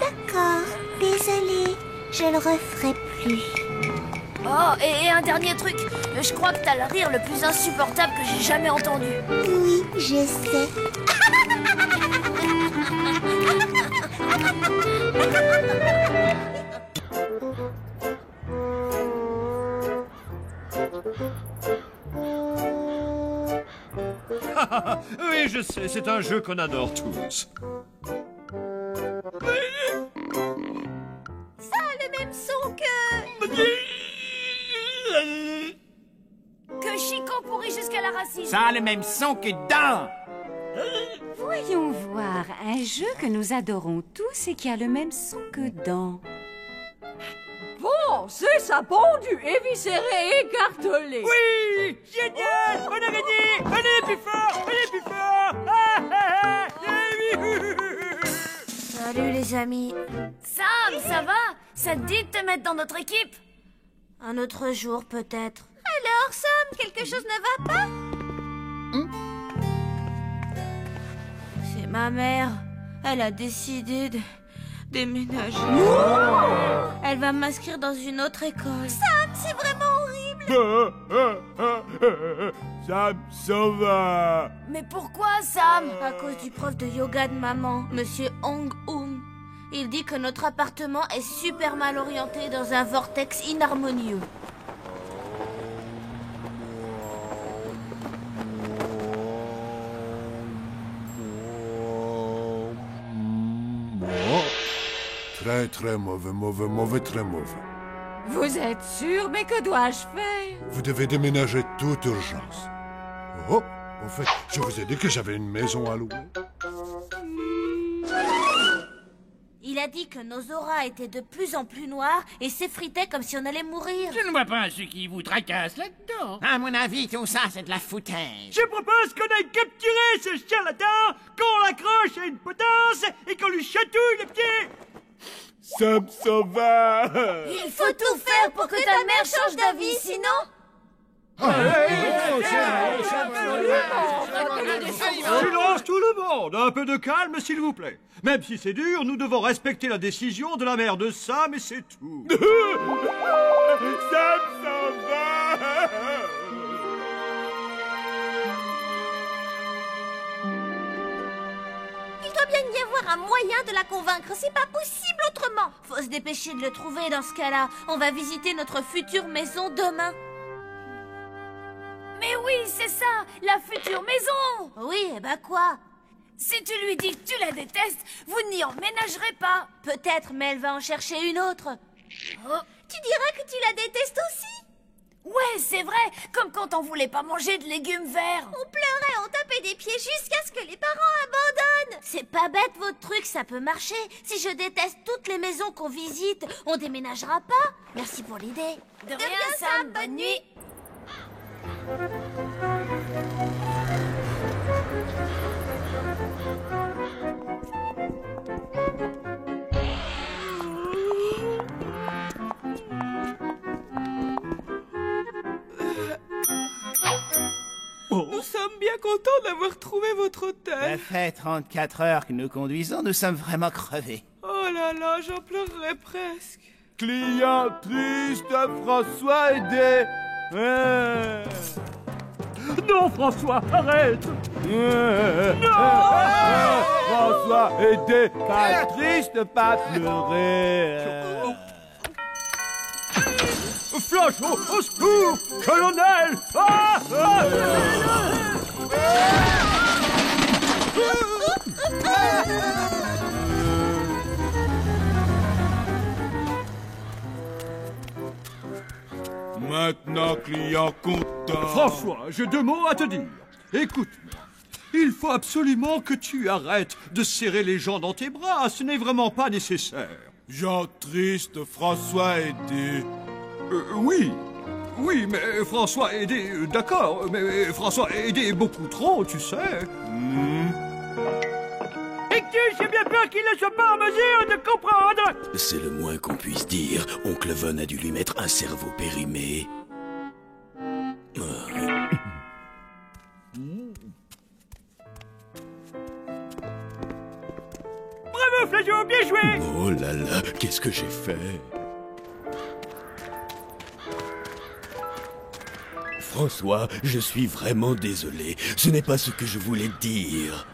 d'accord. Désolée, je le referai plus. Oh, et un dernier truc. Je crois que t'as le rire le plus insupportable que j'ai jamais entendu. Oui, je sais. Oui, je sais, c'est un jeu qu'on adore tous. Ça a le même son que... Que Chico pourrit jusqu'à la racine. Ça a le même son que Dan. Voyons voir, un jeu que nous adorons tous et qui a le même son que Dan. Bon, c'est ça pendu, éviscéré, écartelé. Oui, génial, on a gagné. Allez, plus fort, allez, plus fort. Salut les amis. Sam, ça va? Ça te dit de te mettre dans notre équipe? Un autre jour peut-être. Alors, Sam, quelque chose ne va pas? C'est ma mère. Elle a décidé de déménager. Elle va m'inscrire dans une autre école. Sam, c'est vraiment horrible. Sam s'en va. Mais pourquoi, Sam? À cause du prof de yoga de maman, Monsieur Hong Hoon. Il dit que notre appartement est super mal orienté dans un vortex inharmonieux. Très, très mauvais, mauvais, mauvais, très mauvais. Vous êtes sûr, mais que dois-je faire? Vous devez déménager toute urgence. Oh, en fait, je vous ai dit que j'avais une maison à louer. Il a dit que nos auras étaient de plus en plus noires et s'effritaient comme si on allait mourir. Je ne vois pas ce qui vous tracasse là-dedans. À mon avis, tout ça, c'est de la foutaise. Je propose qu'on aille capturer ce charlatan, qu'on l'accroche à une potence et qu'on lui chatouille les pieds. Sam s'en va. Il faut tout faire pour que ta mère change d'avis, sinon... Silence tout le monde, un peu de calme s'il vous plaît. Même si c'est dur, nous devons respecter la décision de la mère de Sam et c'est tout. Sam s'en va. Il doit bien y avoir un moyen de la convaincre, c'est pas possible autrement. Faut se dépêcher de le trouver dans ce cas-là. On va visiter notre future maison demain. Mais oui, c'est ça, la future maison. Oui, et bah quoi? Si tu lui dis que tu la détestes, vous n'y emménagerez pas. Peut-être, mais elle va en chercher une autre. Oh. Tu diras que tu la détestes aussi? Ouais, c'est vrai, comme quand on voulait pas manger de légumes verts. On pleurait, on tapait des pieds jusqu'à ce que les parents abandonnent. C'est pas bête votre truc, ça peut marcher. Si je déteste toutes les maisons qu'on visite, on déménagera pas. Merci pour l'idée. De rien, Sam, bonne nuit. Nous sommes bien contents d'avoir trouvé votre hôtel. Ça fait 34 heures que nous conduisons, nous sommes vraiment crevés. Oh là là, j'en pleurerais presque. Client triste, François aidé. Non, François, arrête. Non, François aidé, pas triste, pas pleurer. Flash, au secours, colonel. Maintenant, client content. François, j'ai 2 mots à te dire. Écoute-moi. Il faut absolument que tu arrêtes de serrer les gens dans tes bras. Ce n'est vraiment pas nécessaire. Jean triste, François aidé. Oui. Oui, mais François aidé, d'accord. Mais François aidé beaucoup trop, tu sais. Et que j'ai bien peur qu'il ne soit pas en mesure de comprendre. C'est le moins qu'on puisse dire. Oncle Von a dû lui mettre un cerveau périmé. Bravo, Flageot, bien joué. Oh là là, qu'est-ce que j'ai fait? François, je suis vraiment désolé. Ce n'est pas ce que je voulais dire.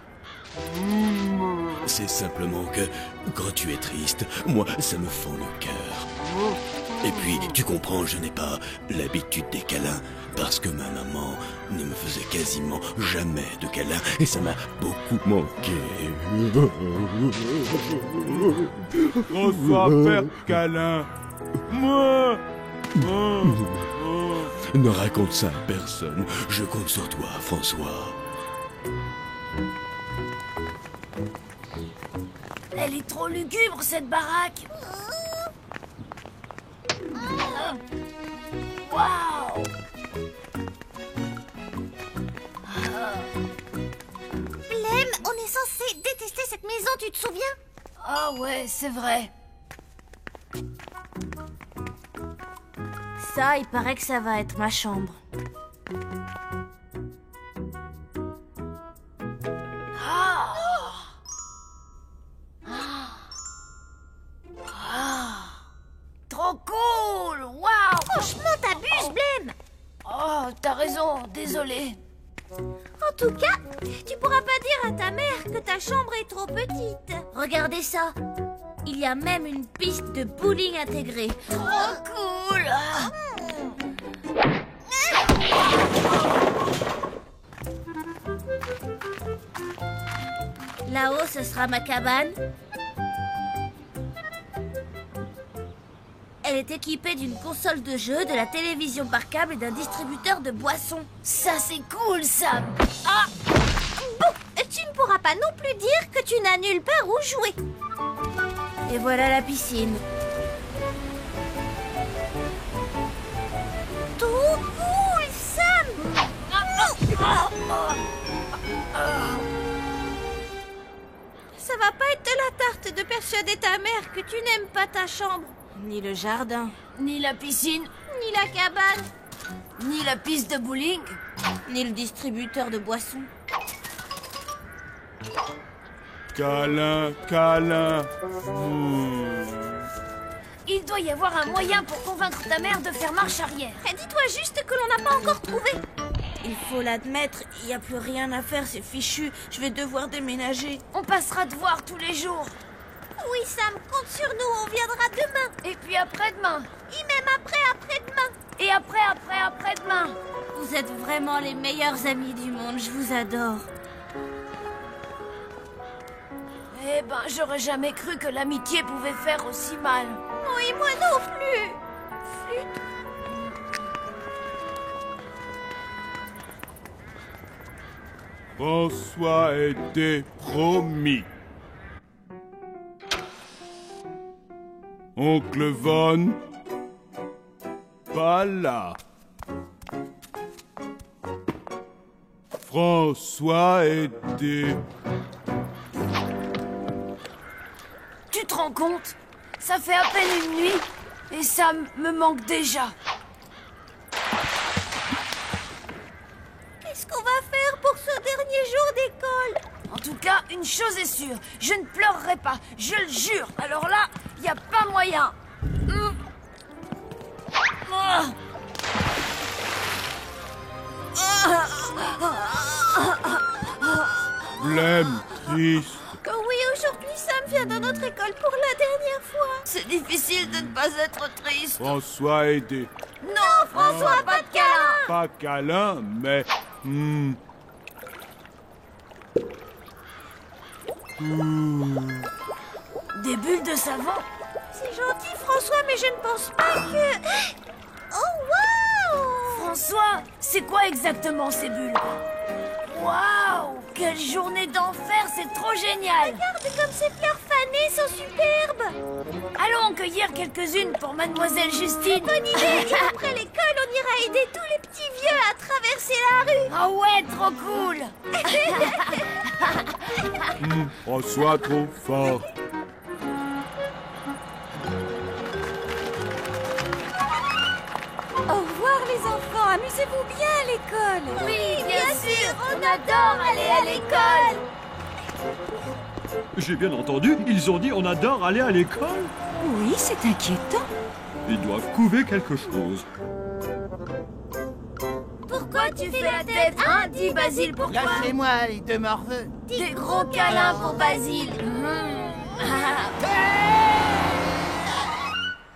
C'est simplement que, quand tu es triste, moi, ça me fend le cœur. Et puis, tu comprends, je n'ai pas l'habitude des câlins, parce que ma maman ne me faisait quasiment jamais de câlins, et ça m'a beaucoup manqué. François, faire câlin. Moi. Ne raconte ça à personne. Je compte sur toi, François. Elle est trop lugubre, cette baraque. Waouh! Blême, on est censé détester cette maison, tu te souviens? Ah ouais, c'est vrai. Ça, il paraît que ça va être ma chambre. Trop cool! Waouh! Franchement, t'abuses, Blême! Oh, t'as raison, désolé. En tout cas, tu pourras pas dire à ta mère que ta chambre est trop petite. Regardez ça. Il y a même une piste de bowling intégrée. Trop cool! Là-haut, ce sera ma cabane. Elle est équipée d'une console de jeu, de la télévision par câble et d'un distributeur de boissons. Ça, c'est cool, Sam! Ah! Bon, tu ne pourras pas non plus dire que tu n'as nulle part où jouer. Et voilà la piscine. Trop cool, Sam! Ça va pas être de la tarte de persuader ta mère que tu n'aimes pas ta chambre. Ni le jardin. Ni la piscine. Ni la cabane. Ni la piste de bowling. Ni le distributeur de boissons. Câlin, câlin. Il doit y avoir un moyen pour convaincre ta mère de faire marche arrière. Et dis-toi juste que l'on n'a pas encore trouvé. Il faut l'admettre, il n'y a plus rien à faire, c'est fichu. Je vais devoir déménager. On passera te voir tous les jours. Oui, Sam, compte sur nous, on viendra demain. Et puis après-demain. Et même après-demain. Et après-demain. Vous êtes vraiment les meilleurs amis du monde, je vous adore. Eh ben, j'aurais jamais cru que l'amitié pouvait faire aussi mal. Oui, moi non plus. Flûte. François était promis. Oncle Von, pas là. François était... Tu te rends compte? Ça fait à peine une nuit et ça me manque déjà. Qu'est-ce qu'on va faire pour ce dernier jour d'école? En tout cas, une chose est sûre, je ne pleurerai pas, je le jure. Alors là, il n'y a pas moyen. Blême, triste. Oui, aujourd'hui, Sam vient dans notre école pour la dernière fois. C'est difficile de ne pas être triste. François était... Non, François, pas de câlin. Pas câlin, mais... Des bulles de savon. C'est gentil, François, mais je ne pense pas que... Oh, waouh! François, c'est quoi exactement ces bulles? Waouh! Quelle journée d'enfer, c'est trop génial! Regarde comme ces fleurs fanées sont superbes! Allons en cueillir quelques-unes pour Mademoiselle Justine. Bonne idée! Et après l'école, on ira aider tous les petits vieux à traverser la rue! Ah ouais, trop cool! François trop fort. Au revoir les enfants, amusez-vous bien à l'école. Oui, bien sûr, on adore aller à l'école. J'ai bien entendu, ils ont dit on adore aller à l'école. Oui, c'est inquiétant. Ils doivent couver quelque chose. Pourquoi tu fais la tête, hein? Dis Basile, pourquoi? Lâchez-moi les deux morveux. Des gros câlins pour Basile.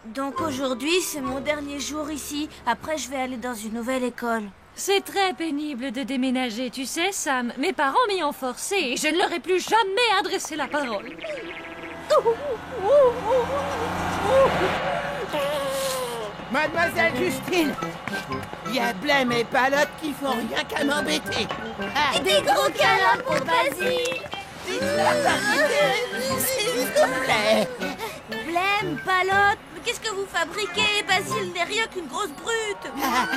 Donc aujourd'hui, c'est mon dernier jour ici. Après, je vais aller dans une nouvelle école. C'est très pénible de déménager, tu sais, Sam. Mes parents m'y ont forcé et je ne leur ai plus jamais adressé la parole. Mademoiselle Justine, il y a Blême et Palotte qui font rien qu'à m'embêter. Et des gros câlins pour Basile. Dites-leur d'arrêter, s'il vous plaît. Blême, Palotte, mais qu'est-ce que vous fabriquez? Basile n'est rien qu'une grosse brute.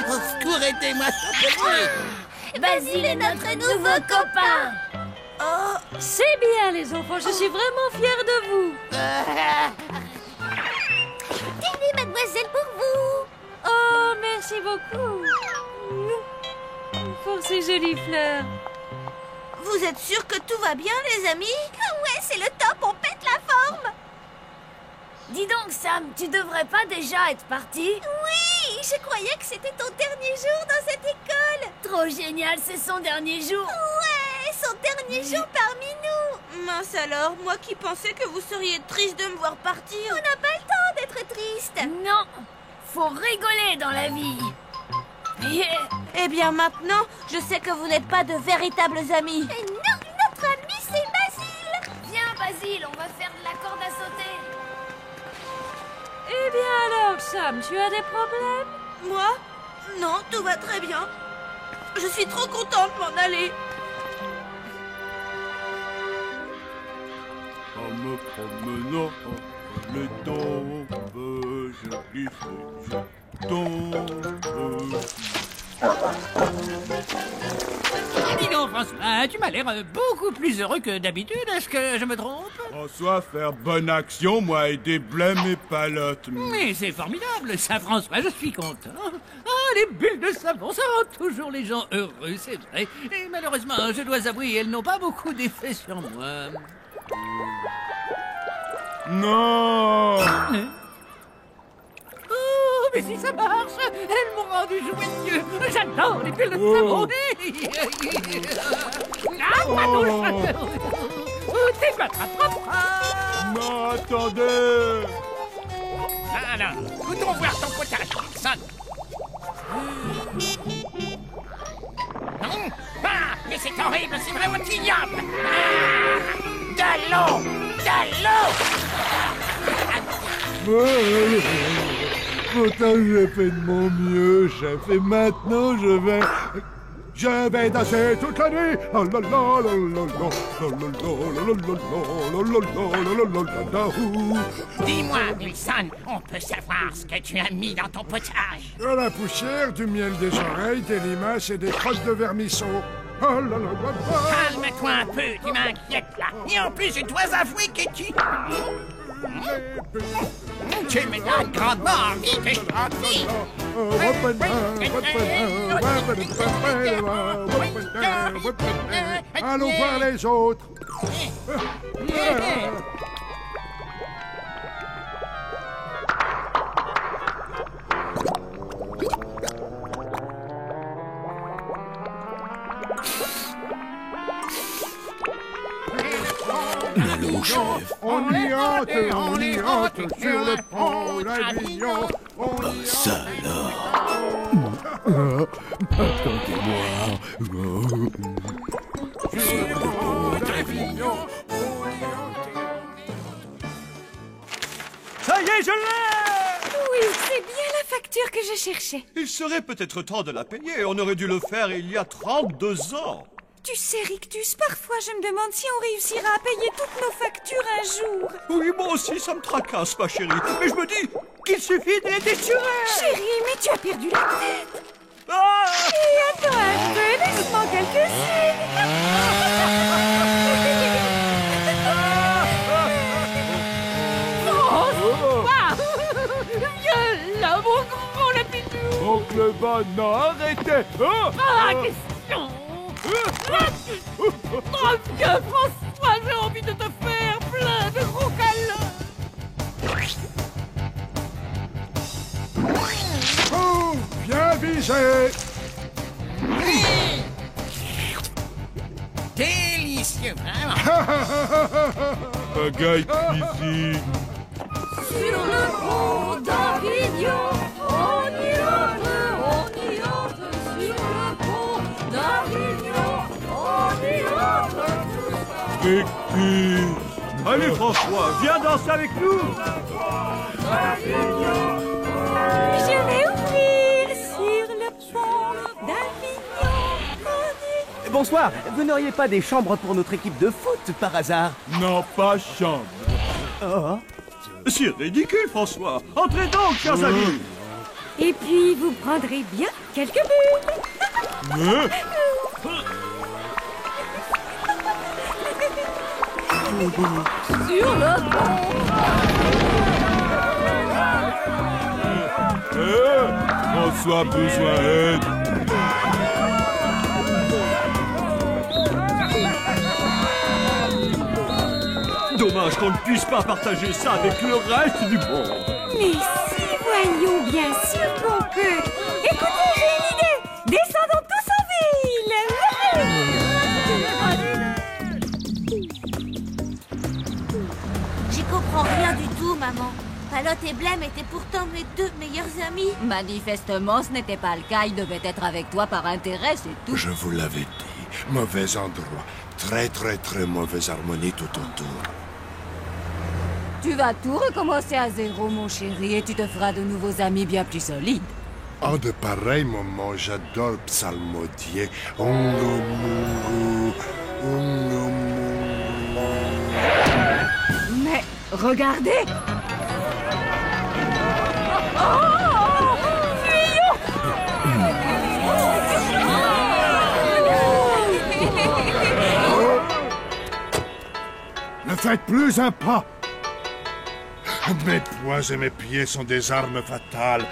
Au secours, aidez-moi, s'il vous plaît. Basile est notre nouveau copain. Oh, c'est bien, les enfants, je suis vraiment fière de vous. Tenez, mademoiselle, pour vous. Oh, merci beaucoup. Pour ces jolies fleurs. Vous êtes sûrs que tout va bien, les amis? Ouais, c'est le top, on pète la forme. Dis donc, Sam, tu devrais pas déjà être parti? Oui, je croyais que c'était ton dernier jour dans cette école. Trop génial, c'est son dernier jour. Ouais, son dernier jour parmi nous. Mince alors, moi qui pensais que vous seriez triste de me voir partir. On n'a pas le temps d'être triste. Non, faut rigoler dans la vie. Eh bien maintenant, je sais que vous n'êtes pas de véritables amis. Et non, notre ami c'est Basile. Viens Basile, on va faire de la corde à sauter. Eh bien alors, Sam, tu as des problèmes? Moi? Non, tout va très bien. Je suis trop contente de m'en aller. En me promenant, les tombes, je tombe. Dis donc, François, tu m'as l'air beaucoup plus heureux que d'habitude. Est-ce que je me trompe? François, faire bonne action, moi aider Blême et Palotte. Mais c'est formidable, ça, François, je suis content. Ah, les bulles de savon, ça rend toujours les gens heureux, c'est vrai. Et malheureusement, je dois avouer, elles n'ont pas beaucoup d'effet sur moi. Non! Oh, mais si ça marche, elles m'ont rendu joyeux. J'adore les bulles de savon. Ah, ma douche. T'es ma Non, attendez! Alors, voudrons voir ton potage, Wilson. Non? Ah, mais c'est horrible, c'est vraiment ignoble. De l'eau! De l'eau! Pourtant, j'ai fait de mon mieux, chef, et maintenant je vais danser toute la nuit. Oh là là là là là là. Dis-moi, Wilson, on peut savoir ce que tu as mis dans ton potage? De la poussière, du miel des oreilles, des limaces et des crottes de vermisseau. Oh là là là là. Calme-toi un peu, tu m'inquiètes là. Et en plus, je dois avouer que tu me donnes grandement envie que je grandisse. Allons voir les autres. Allô, chef. On y hante sur le pont d'Avignon. Ça alors. Attendez-moi. Sur le pont d'Avignon. Ça y est, je l'ai! Oui, c'est bien la facture que je cherchais. Il serait peut-être temps de la payer. On aurait dû le faire il y a 32 ans. Tu sais, Rictus, parfois je me demande si on réussira à payer toutes nos factures un jour. Oui, moi aussi, ça me tracasse, ma chérie. Mais je me dis qu'il suffit de les déchirer. Chérie, mais tu as perdu la tête. Ah! Et attends un peu, laisse-moi quelques signes. Viens là, mon gros lapitou. Oncle Van, non, arrêtez. Ah, question. Oh, viens, François, j'ai envie de te faire plein de gros câlins. Oh, bien visé. monsieur, vraiment. Pagaille cuisine. Sur le pont d'Avignon, on y entre sur le pont d'Avignon, on y entre tous. Rictus. Allez François, viens danser avec nous. Je vais ouvrir sur le pont d'Avignon. Bonsoir, vous n'auriez pas des chambres pour notre équipe de foot par hasard? Non, pas chambre. Oh. C'est ridicule François. Entrez donc, chers amis. Et puis, vous prendrez bien quelques bulles. Sur le pont. François a besoin d'aide. Dommage qu'on ne puisse pas partager ça avec le reste du monde. Mais si, voyons bien sûr qu'on peut. Écoutez, j'ai une idée. Descendons tous en ville. J'y comprends rien du tout, maman. Palotte et Blême étaient pourtant mes deux meilleurs amis. Manifestement, ce n'était pas le cas. Il devait être avec toi par intérêt, c'est tout. Je vous l'avais dit. Mauvais endroit. Très mauvaise harmonie tout autour. Tu vas tout recommencer à zéro, mon chéri, et tu te feras de nouveaux amis bien plus solides. En de pareils moments, j'adore psalmodier. Mais regardez! Ne faites plus un pas. Mes poings et mes pieds sont des armes fatales.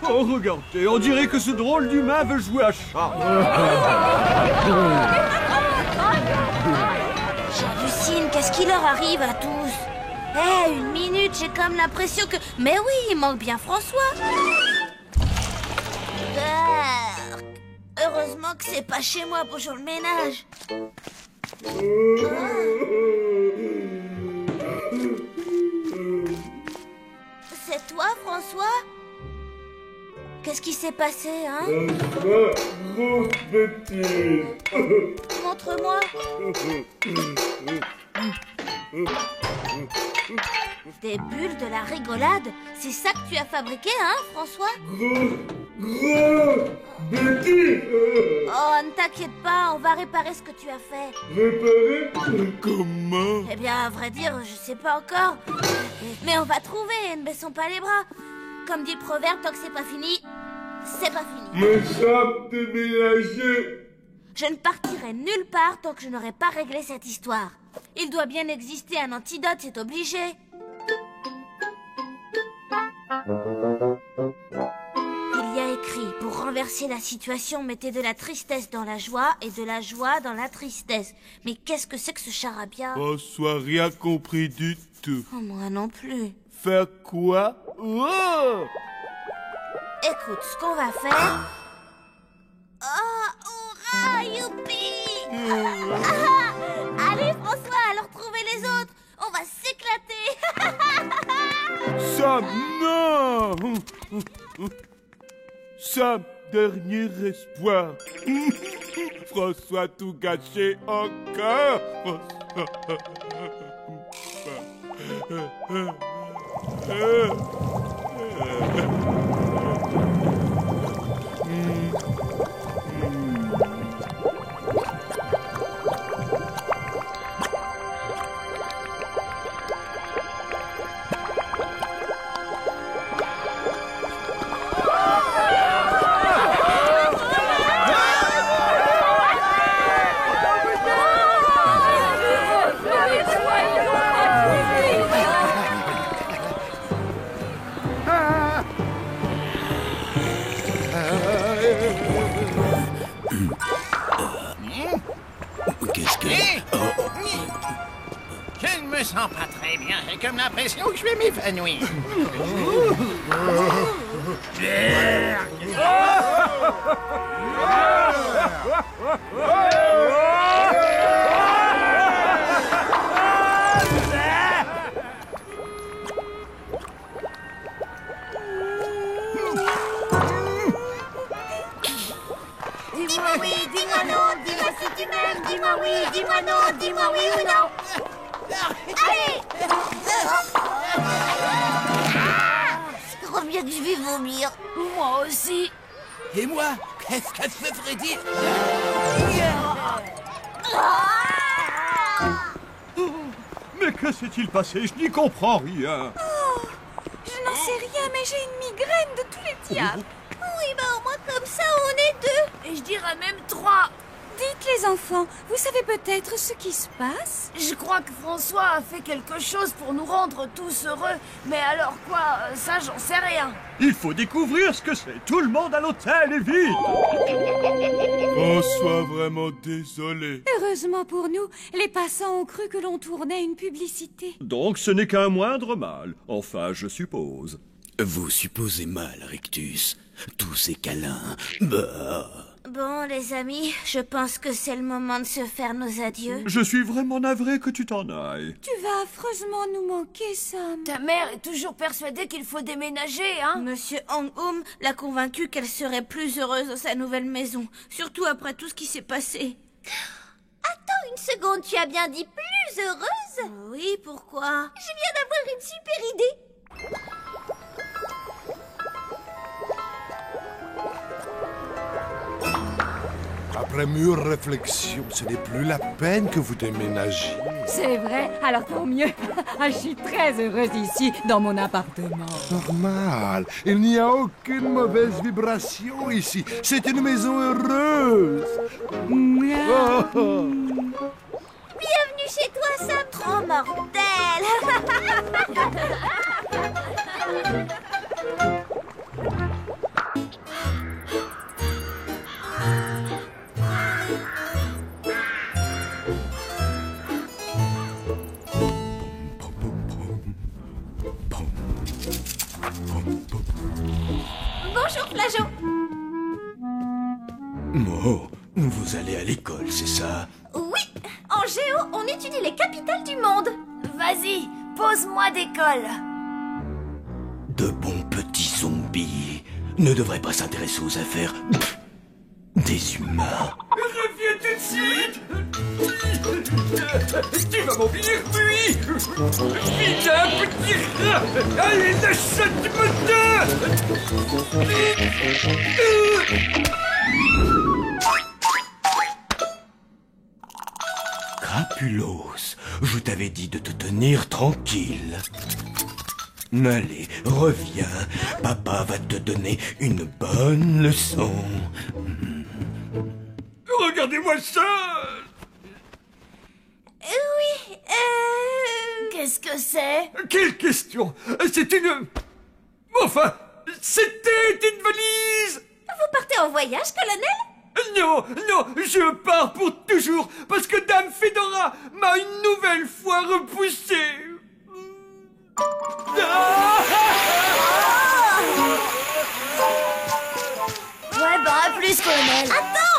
Oh, regardez, on dirait que ce drôle d'humain veut jouer à chat. J'hallucine, qu'est-ce qui leur arrive à tous? Eh, une minute, j'ai comme l'impression que... Mais oui, il manque bien François. Heureusement que c'est pas chez moi, bonjour le ménage. C'est toi, François? Qu'est-ce qui s'est passé, hein? Grosse bêtise. Montre-moi. Des bulles de la rigolade? C'est ça que tu as fabriqué, hein, François? Grosse bêtise. Oh, ne t'inquiète pas, on va réparer ce que tu as fait. Réparer? Comment? Eh bien, à vrai dire, je sais pas encore. Mais on va trouver, ne baissons pas les bras. Comme dit le proverbe, tant que c'est pas fini, c'est pas fini. Me sommes déménagés. Je ne partirai nulle part tant que je n'aurai pas réglé cette histoire. Il doit bien exister un antidote, c'est obligé. Il y a écrit, pour renverser la situation, mettez de la tristesse dans la joie et de la joie dans la tristesse. Mais qu'est-ce que c'est que ce charabia? François, rien compris du tout. Oh, moi non plus. Faire quoi? Oh! Écoute, ce qu'on va faire... Oh, hurrah, youpi! Allez, François, alors trouvez les autres. On va s'éclater. Sam, non! Sam, dernier espoir. François tout gâché encore. sens pas très bien. J'ai comme l'impression que je vais m'évanouir. Dis-moi oui, dis-moi non, dis-moi si tu m'aimes, dis-moi oui, dis-moi non, dis-moi oui ou non. Allez! Je crois bien que je vais vomir. Moi aussi. Et moi, qu'est-ce que je ferais dire? Mais que s'est-il passé? Je n'y comprends rien. Oh, je n'en sais rien, mais j'ai une migraine de tous les diables. Oui, bah au moins comme ça, on est deux. Et je dirais même 3. Dites les enfants, vous savez peut-être ce qui se passe? Je crois que François a fait quelque chose pour nous rendre tous heureux. Mais alors quoi? Ça, j'en sais rien. Il faut découvrir ce que c'est. Tout le monde à l'hôtel est vide. François, vraiment désolé. Heureusement pour nous, les passants ont cru que l'on tournait une publicité. Donc ce n'est qu'un moindre mal. Enfin, je suppose. Vous supposez mal, Rictus. Tous ces câlins. Bah. Bon, les amis, je pense que c'est le moment de se faire nos adieux. Je suis vraiment navré que tu t'en ailles. Tu vas affreusement nous manquer, Sam. Ta mère est toujours persuadée qu'il faut déménager, hein? Monsieur Hong-Hum l'a convaincue qu'elle serait plus heureuse dans sa nouvelle maison. Surtout après tout ce qui s'est passé. Attends une seconde, tu as bien dit plus heureuse? Oui, pourquoi? Je viens d'avoir une super idée. Après mûre réflexion, ce n'est plus la peine que vous déménagiez. C'est vrai, alors tant mieux. Je suis très heureuse ici, dans mon appartement. Normal, il n'y a aucune mauvaise vibration ici. C'est une maison heureuse. Oh. Bienvenue chez toi, Sam. Trop mortel. Bonjour, Flageot. Oh, vous allez à l'école, c'est ça? Oui, en géo, on étudie les capitales du monde. Vas-y, pose-moi des cols. De bons petits zombies ne devraient pas s'intéresser aux affaires des humains. Reviens tout de suite. Tu vas m'oublier, oui. Vilain petit rat. Allez, lâche du moteur. Crapulos, je t'avais dit de te tenir tranquille. Allez, reviens. Papa va te donner une bonne leçon. Regardez-moi ça. Oui, Qu'est-ce que c'est? Quelle question? C'est une... Enfin, c'était une valise. Vous partez en voyage, colonel? Non, non, je pars pour toujours, parce que Dame Fedora m'a une nouvelle fois repoussé. Ouais, bah à plus, colonel. attends.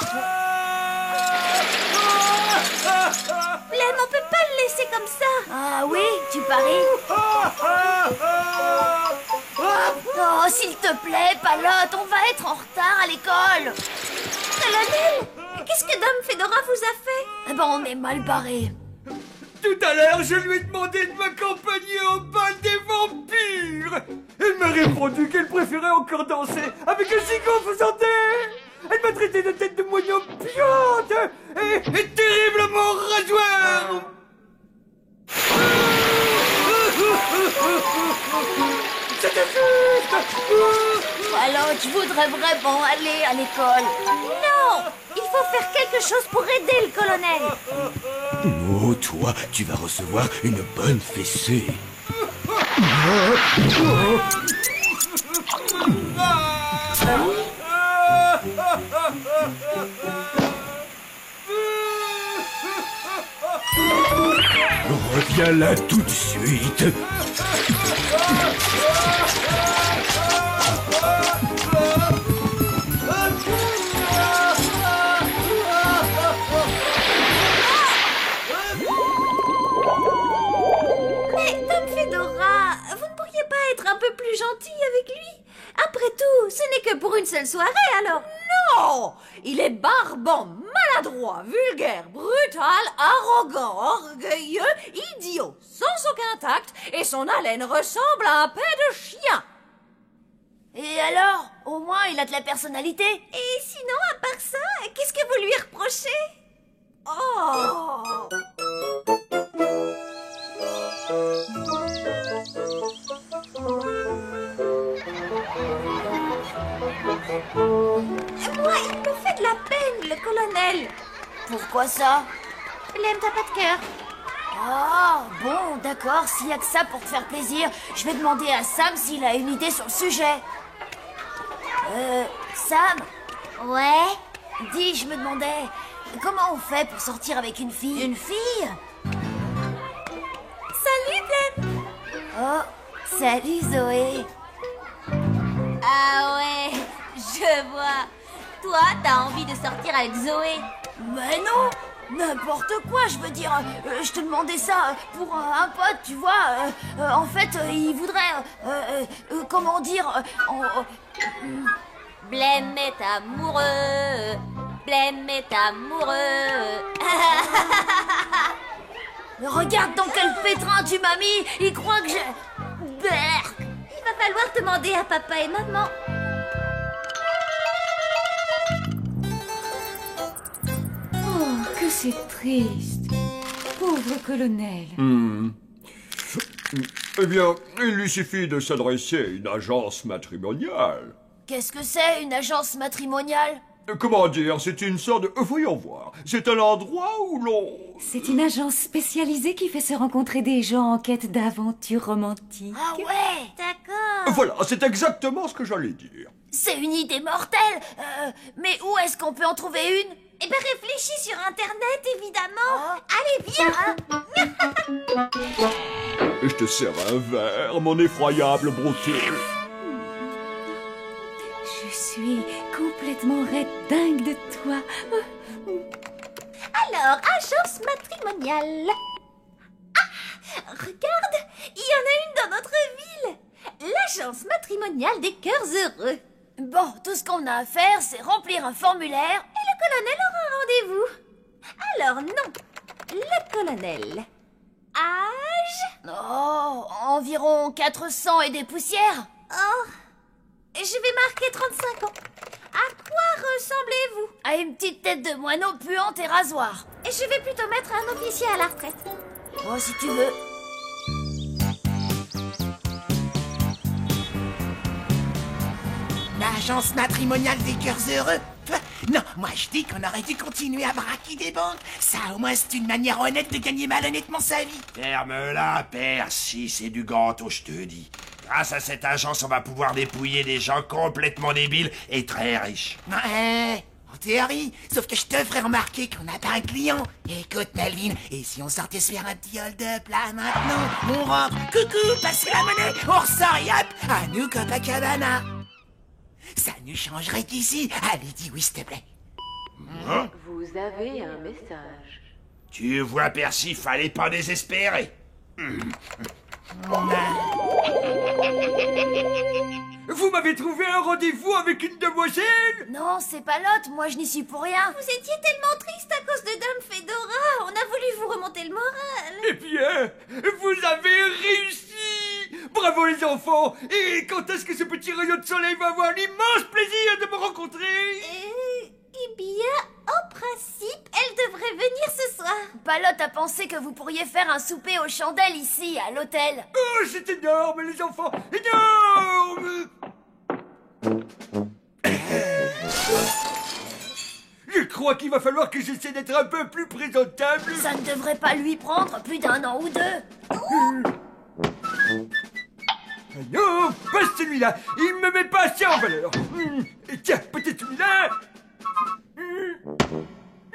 Blême, on peut pas le laisser comme ça. Ah oui, tu paries? Oh, s'il te plaît, Palotte, on va être en retard à l'école. Colonel, qu'est-ce que Dame Fedora vous a fait? Eh ben, on est mal barrés. Tout à l'heure, je lui ai demandé de m'accompagner au bal des vampires. Elle m'a répondu qu'elle préférait encore danser avec un gigot faisandé. Elle m'a traité de tête de moignons piante et terriblement rasoir. C'était juste. Alors, tu voudrais vraiment aller à l'école? Non, il faut faire quelque chose pour aider le colonel. Oh, toi, tu vas recevoir une bonne fessée. Reviens là tout de suite. Mais Dame Fedora, vous ne pourriez pas être un peu plus gentil avec lui? Après tout, ce n'est que pour une seule soirée, alors. Non! Il est barbant, maladroit, vulgaire, brutal, arrogant, orgueilleux, idiot, sans aucun tact, et son haleine ressemble à un paix de chien. Et alors? Au moins, il a de la personnalité. Et sinon, à part ça, qu'est-ce que vous lui reprochez? Oh! Moi, il me fait de la peine, le colonel. Pourquoi ça? Blême, t'as pas de cœur. Ah, bon, d'accord, s'il y a que ça pour te faire plaisir, je vais demander à Sam s'il a une idée sur le sujet. Sam? Ouais? Dis, je me demandais, comment on fait pour sortir avec une fille? Une fille? Salut, Blême. Oh, salut Zoé. Ah ouais, je vois. Toi, t'as envie de sortir avec Zoé? Mais non, n'importe quoi, je veux dire, je te demandais ça pour un pote, tu vois. En fait, il voudrait, comment dire, Blême est amoureux. Blême est amoureux. Regarde dans quel pétrin tu m'as mis. Il croit que je... Berk. Il va falloir demander à papa et maman. Oh, que c'est triste. Pauvre colonel. Eh bien, il lui suffit de s'adresser à une agence matrimoniale. Qu'est-ce que c'est, une agence matrimoniale? Comment dire, c'est une sorte de... Voyons voir, c'est un endroit où l'on... C'est une agence spécialisée qui fait se rencontrer des gens en quête d'aventures romantiques. Ah ouais, d'accord. Voilà, c'est exactement ce que j'allais dire. C'est une idée mortelle. Mais où est-ce qu'on peut en trouver une? Eh ben réfléchis sur Internet, évidemment. Allez, viens. Et je te sers un verre, mon effroyable beauté. Je suis complètement red dingue de toi. Alors, agence matrimoniale. Ah, regarde, il y en a une dans notre ville. L'agence matrimoniale des cœurs heureux. Bon, tout ce qu'on a à faire, c'est remplir un formulaire. Et le colonel aura un rendez-vous. Alors non, le colonel. Âge? Oh, environ 400 et des poussières. Oh, je vais marquer 35 ans. À quoi ressemblez-vous? À une petite tête de moineau puante et rasoir. Et je vais plutôt mettre un officier à la retraite. Oh, si tu veux. L'agence matrimoniale des cœurs heureux? Non, moi je dis qu'on aurait dû continuer à braquer des banques. Ça, au moins, c'est une manière honnête de gagner malhonnêtement sa vie. Ferme-la, père, si c'est du gâteau, je te dis. Grâce à cette agence, on va pouvoir dépouiller des gens complètement débiles et très riches. Ouais, en théorie. Sauf que je te ferai remarquer qu'on n'a pas un client. Écoute, Melvin, et si on sortait se faire un petit hold-up là, maintenant? On rentre, coucou, passez la monnaie, on ressort, yop, à nous, Copacabana. Ça nous changerait d'ici. Allez, dis oui, s'il te plaît. Hein? Vous avez un message. Tu vois, Percy, fallait pas désespérer. Vous m'avez trouvé un rendez-vous avec une demoiselle? Non, c'est pas l'autre, moi je n'y suis pour rien. Vous étiez tellement triste à cause de Dame Fedora. On a voulu vous remonter le moral. Eh bien, vous avez réussi! Bravo les enfants! Et quand est-ce que ce petit rayon de soleil va avoir l'immense plaisir de me rencontrer? Eh bien, en principe, elle devrait venir ce soir. Palotte a pensé que vous pourriez faire un souper aux chandelles ici, à l'hôtel. Oh, c'est énorme, les enfants! Énorme! Je crois qu'il va falloir que j'essaie d'être un peu plus présentable. Ça ne devrait pas lui prendre plus d'1 an ou 2. Non, pas celui-là. Il me met pas assez en valeur. Et tiens, peut-être celui-là.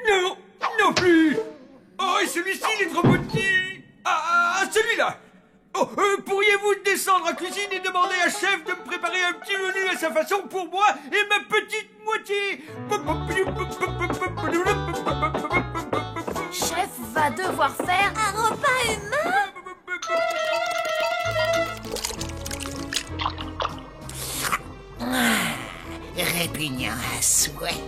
Non, non plus. Oh, celui-ci, il est trop petit. Ah, celui-là. Oh, pourriez-vous descendre en cuisine et demander à chef de me préparer un petit menu à sa façon pour moi et ma petite moitié. Chef va devoir faire un repas humain. Répugnant à souhait.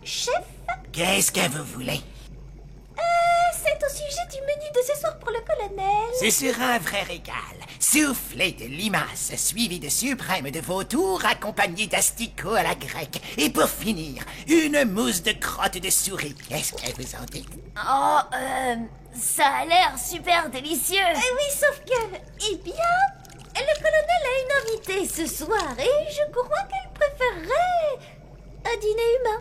Chef? Qu'est-ce que vous voulez? C'est au sujet du menu de ce soir pour le colonel. Ce sera un vrai régal. Soufflé de limaces, suivi de suprême de vautour, accompagné d'asticots à la grecque. Et pour finir, une mousse de crotte de souris. Qu'est-ce que vous en dites? Oh, ça a l'air super délicieux. Oui, sauf que, eh bien, le colonel a une invitée ce soir et je crois qu'elle préférerait un dîner humain.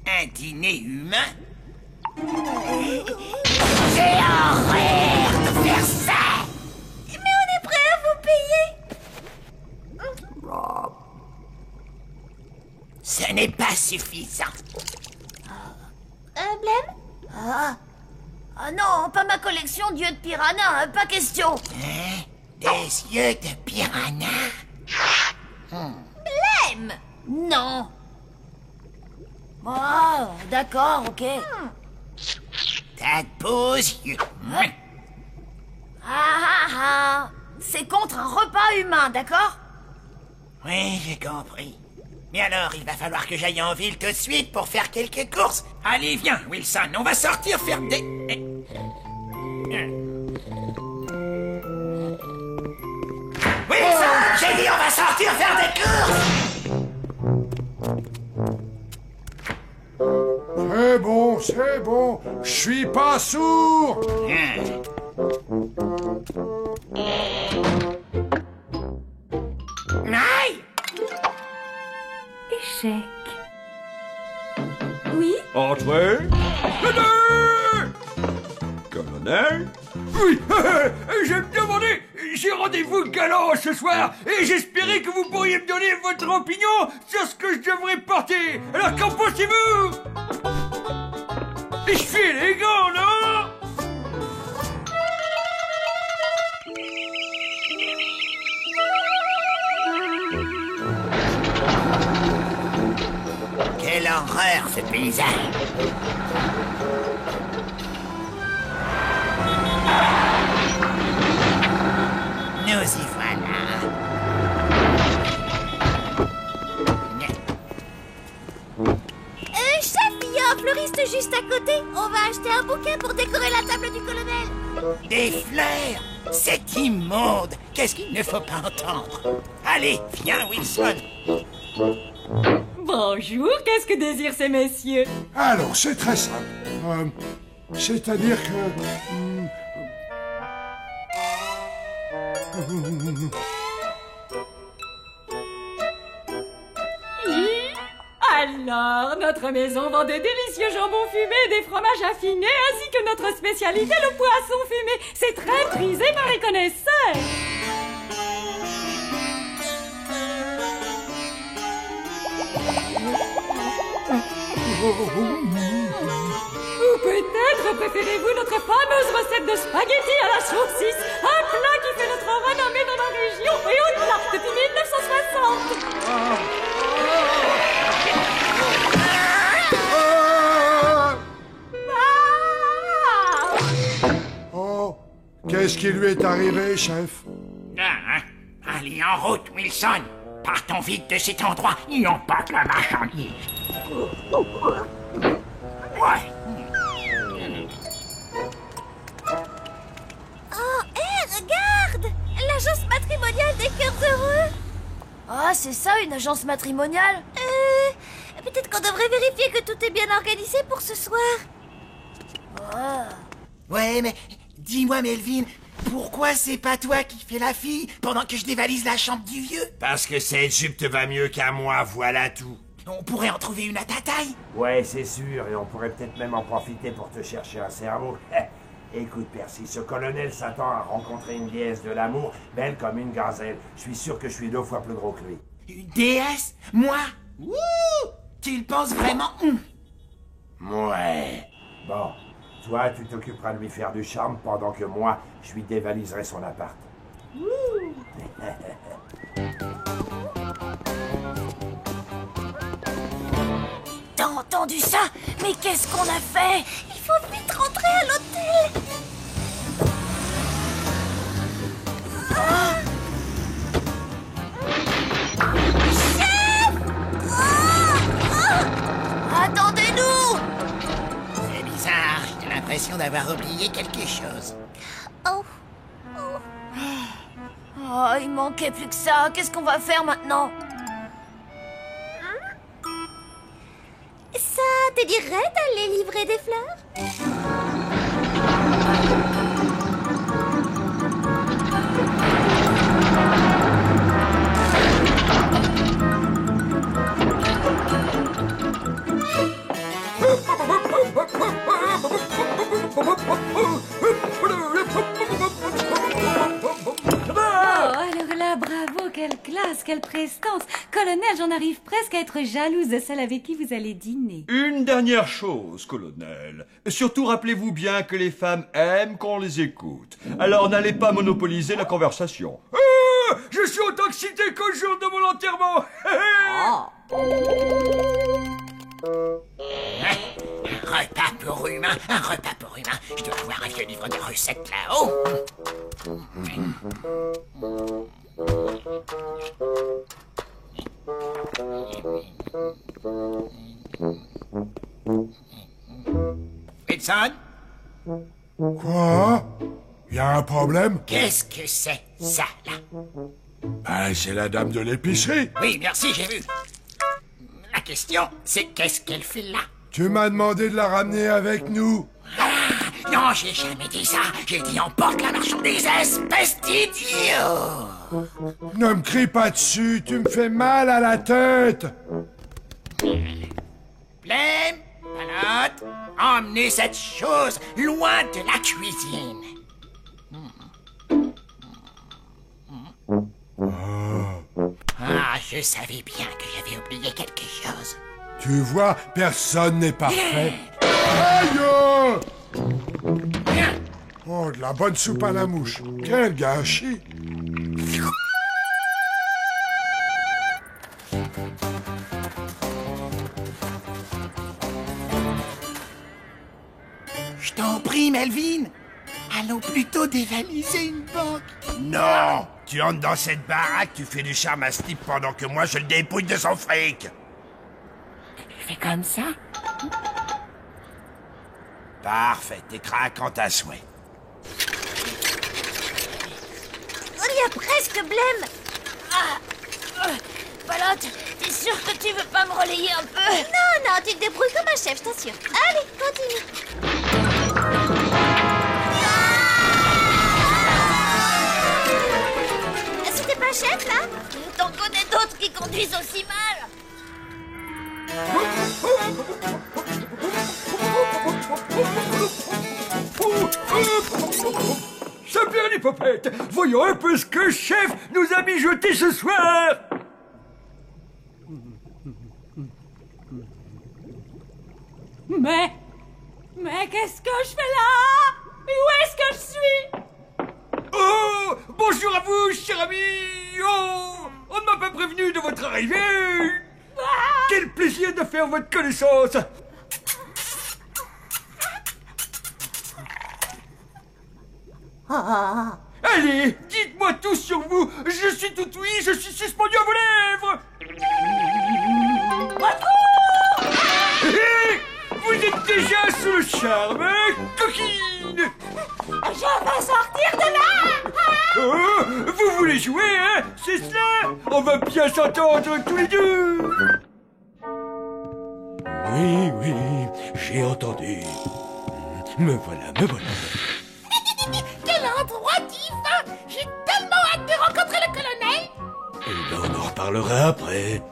Un dîner humain? J'ai horreur de faire ça! Mais on est prêt à vous payer! Ce n'est pas suffisant. Blême? Ah non, pas ma collection d'yeux de piranha, pas question. Hein? Des yeux de piranha? Blême! Non. Oh, d'accord, ok. T'as de beaux yeux. C'est contre un repas humain, d'accord? Oui, j'ai compris. Mais alors, il va falloir que j'aille en ville tout de suite pour faire quelques courses. Allez, viens, Wilson, on va sortir faire des... Wilson, j'ai dit on va sortir faire des courses! C'est bon, je suis pas sourd. Aïe! Échec. Oui? Entrez. Colonel? Oui, je me demandais, j'ai rendez-vous galant ce soir et j'espérais que vous pourriez me donner votre opinion sur ce que je devrais porter. Alors qu'en pensez-vous? Je suis élégant, non? Quelle horreur ce paysage! Nous y voilà. Chef, il y a un fleuriste juste à côté. On va acheter un bouquet pour décorer la table du colonel. Des fleurs! C'est immonde! Qu'est-ce qu'il ne faut pas entendre? Allez, viens, Wilson! Bonjour, qu'est-ce que désirent ces messieurs? Alors, c'est très simple. C'est-à-dire que... Alors, notre maison vend de délicieux jambons fumés, des fromages affinés, ainsi que notre spécialité, le poisson fumé. C'est très prisé par les connaisseurs. Ou peut-être préférez-vous notre fameuse recette de spaghettis à la saucisse, un plat qui fait notre renommée dans la région et au-delà depuis 1960. Oh, qu'est-ce qui lui est arrivé, chef? Allez, en route, Wilson! Partons vite de cet endroit et on porte la marchandise. Ouais. Oh, regarde! L'agence matrimoniale des cœurs heureux! Ah, c'est ça, une agence matrimoniale? Peut-être qu'on On devrait vérifier que tout est bien organisé pour ce soir. Ouais, mais dis-moi, Melvin, pourquoi c'est pas toi qui fais la fille pendant que je dévalise la chambre du vieux? Parce que cette jupe te va mieux qu'à moi, voilà tout. On pourrait en trouver une à ta taille. Ouais, c'est sûr, et on pourrait peut-être même en profiter pour te chercher un cerveau. Écoute, Percy, ce colonel s'attend à rencontrer une déesse de l'amour, belle comme une gazelle. Je suis sûr que je suis 2 fois plus gros que lui. Une déesse? Moi? Wouh! Tu le penses vraiment? Ouais. Bon, toi, tu t'occuperas de lui faire du charme pendant que moi, je lui dévaliserai son appart. T'as entendu ça? Mais qu'est-ce qu'on a fait? Il faut vite rentrer à l'hôtel. Chef! Attendez-nous! C'est bizarre, j'ai l'impression d'avoir oublié quelque chose. Oh. Oh, il manquait plus que ça. Qu'est-ce qu'on va faire maintenant? Ça te dirait d'aller livrer des fleurs? Alors là, bravo, quelle classe, quelle prestance. Colonel, j'en arrive presque à être jalouse de celle avec qui vous allez dîner. Une dernière chose, colonel. Surtout rappelez-vous bien que les femmes aiment qu'on les écoute. Alors n'allez pas monopoliser la conversation. Je suis autant excité qu'au jour de mon enterrement. Un repas pour humain, un repas pour humain. Je dois avoir un vieux livre de recettes là-haut. Wilson? Quoi? Y a un problème? Qu'est-ce que c'est, ça, là? Ben, c'est la dame de l'épicerie. Oui, merci, j'ai vu. La question, c'est qu'est-ce qu'elle fait là? Tu m'as demandé de la ramener avec nous. Non, j'ai jamais dit ça. J'ai dit emporte la marchandise, espèce d'idiot. Ne me crie pas dessus, tu me fais mal à la tête. Blême, Palotte, emmenez cette chose loin de la cuisine. Ah, je savais bien que j'avais oublié quelque chose. Tu vois, personne n'est parfait. Aïe! Oh, de la bonne soupe à la mouche. Quel gâchis! Je t'en prie, Melvin. Allons plutôt dévaliser une banque. Non! Tu entres dans cette baraque, tu fais du charme à ce type pendant que moi je le dépouille de son fric. Fais comme ça. Parfait, t'es craquant à souhait. On y a presque, Blême. Palotte, t'es sûr que tu veux pas me relayer un peu? Non, tu te débrouilles comme un chef, je t'assure. Allez, continue. C'était pas chef, là? T'en connais d'autres qui conduisent aussi mal? Saint-Pierre-les-Popettes, voyons un peu ce que chef nous a mijoté ce soir. Mais qu'est-ce que je fais là? Où est-ce que je suis? Oh, bonjour à vous, cher ami. Oh, on ne m'a pas prévenu de votre arrivée. Quel plaisir de faire votre connaissance. Allez, dites-moi tout sur vous. Je suis tout oui, je suis suspendu à vos lèvres. Vous êtes déjà sous le charme, hein, coquine. Je vais sortir de là. Oh, vous voulez jouer, hein? C'est cela? On va bien s'entendre tous les deux. Oui, oui, j'ai entendu. Me voilà, me voilà. Quel endroit divin! J'ai tellement hâte de rencontrer le colonel! Eh ben, on en reparlera après.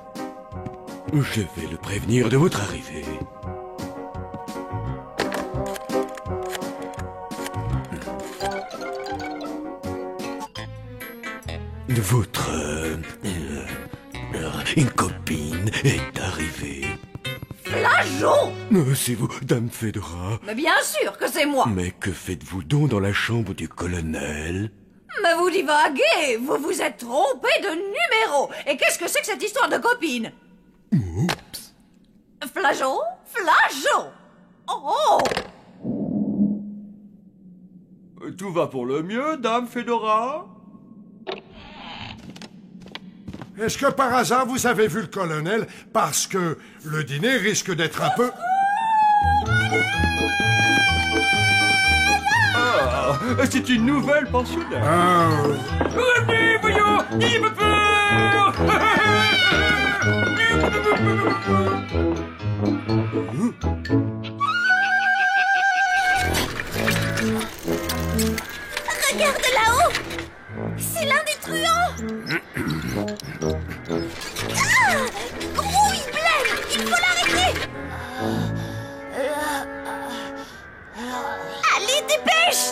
Je vais le prévenir de votre arrivée. Votre une copine est arrivée. Flageot! C'est vous, Dame Fedora. Mais bien sûr que c'est moi. Mais que faites-vous donc dans la chambre du colonel? Mais vous divaguez, vous vous êtes trompé de numéro. Et qu'est-ce que c'est que cette histoire de copine? Oups. Flageot? Flageot! Oh! Tout va pour le mieux, Dame Fedora? Est-ce que par hasard vous avez vu le colonel? Parce que le dîner risque d'être un peu... Ah, c'est une nouvelle pensionnaire. Revenez, voyons, n'ayez pas peur. Regarde là-haut! C'est l'un des truands! Ah! Grouille, Blême! Il faut l'arrêter! Allez, dépêche!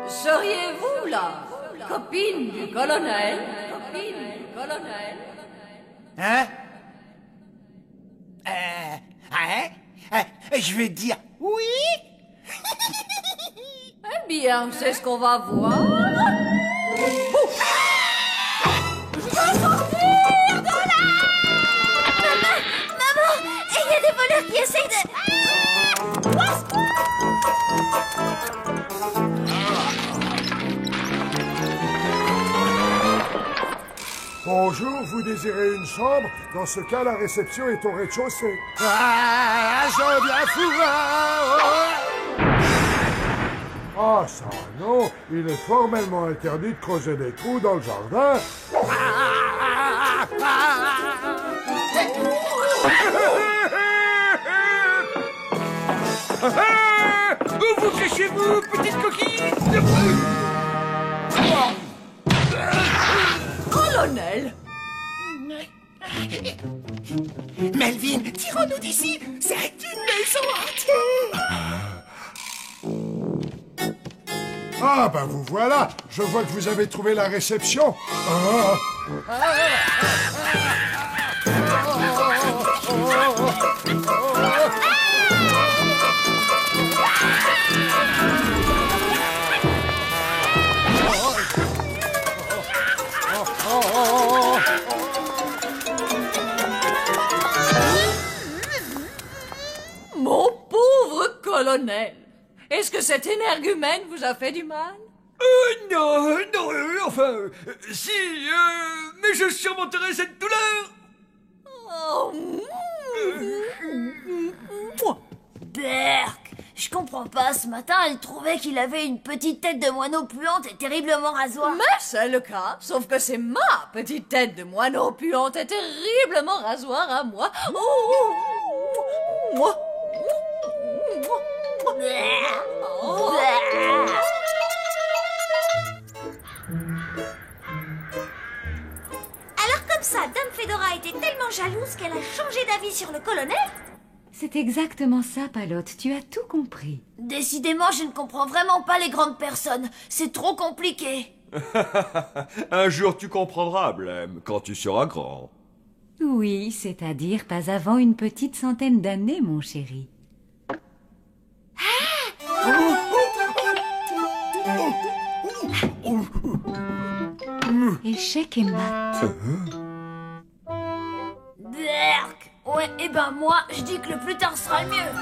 Seriez-vous là, copine du colonel? Copine du colonel? Hein? Je vais dire oui. Eh bien, c'est ce qu'on va voir. Je veux sortir de là! Maman! Il y a des voleurs qui essayent de... Bonjour, vous désirez une chambre? Dans ce cas, la réception est au rez-de-chaussée. Je viens fou. Ah, ça, non. Il est formellement interdit de creuser des trous dans le jardin. Où vous cachez-vous, petite coquille? Colonel! Melvin, tirons-nous d'ici. C'est une maison entière. Ah, ben vous voilà. Je vois que vous avez trouvé la réception. Ah. Mon pauvre colonel! Est-ce que cet énergumène vous a fait du mal? Non, enfin, si, mais je surmonterai cette douleur. Oh. Berk! Je comprends pas, ce matin, elle trouvait qu'il avait une petite tête de moineau puante et terriblement rasoir. Mais c'est le cas, sauf que c'est ma petite tête de moineau puante et terriblement rasoir à moi. Oh. Moi. Oh. Alors comme ça, Dame Fedora était tellement jalouse qu'elle a changé d'avis sur le colonel? C'est exactement ça, Palotte. Tu as tout compris. Décidément, je ne comprends vraiment pas les grandes personnes. C'est trop compliqué. Un jour tu comprendras, Blême, quand tu seras grand. Oui, c'est-à-dire pas avant une petite centaine d'années, mon chéri. Échec et mat. Berk! Ouais, et ben moi, je dis que le plus tard sera le mieux.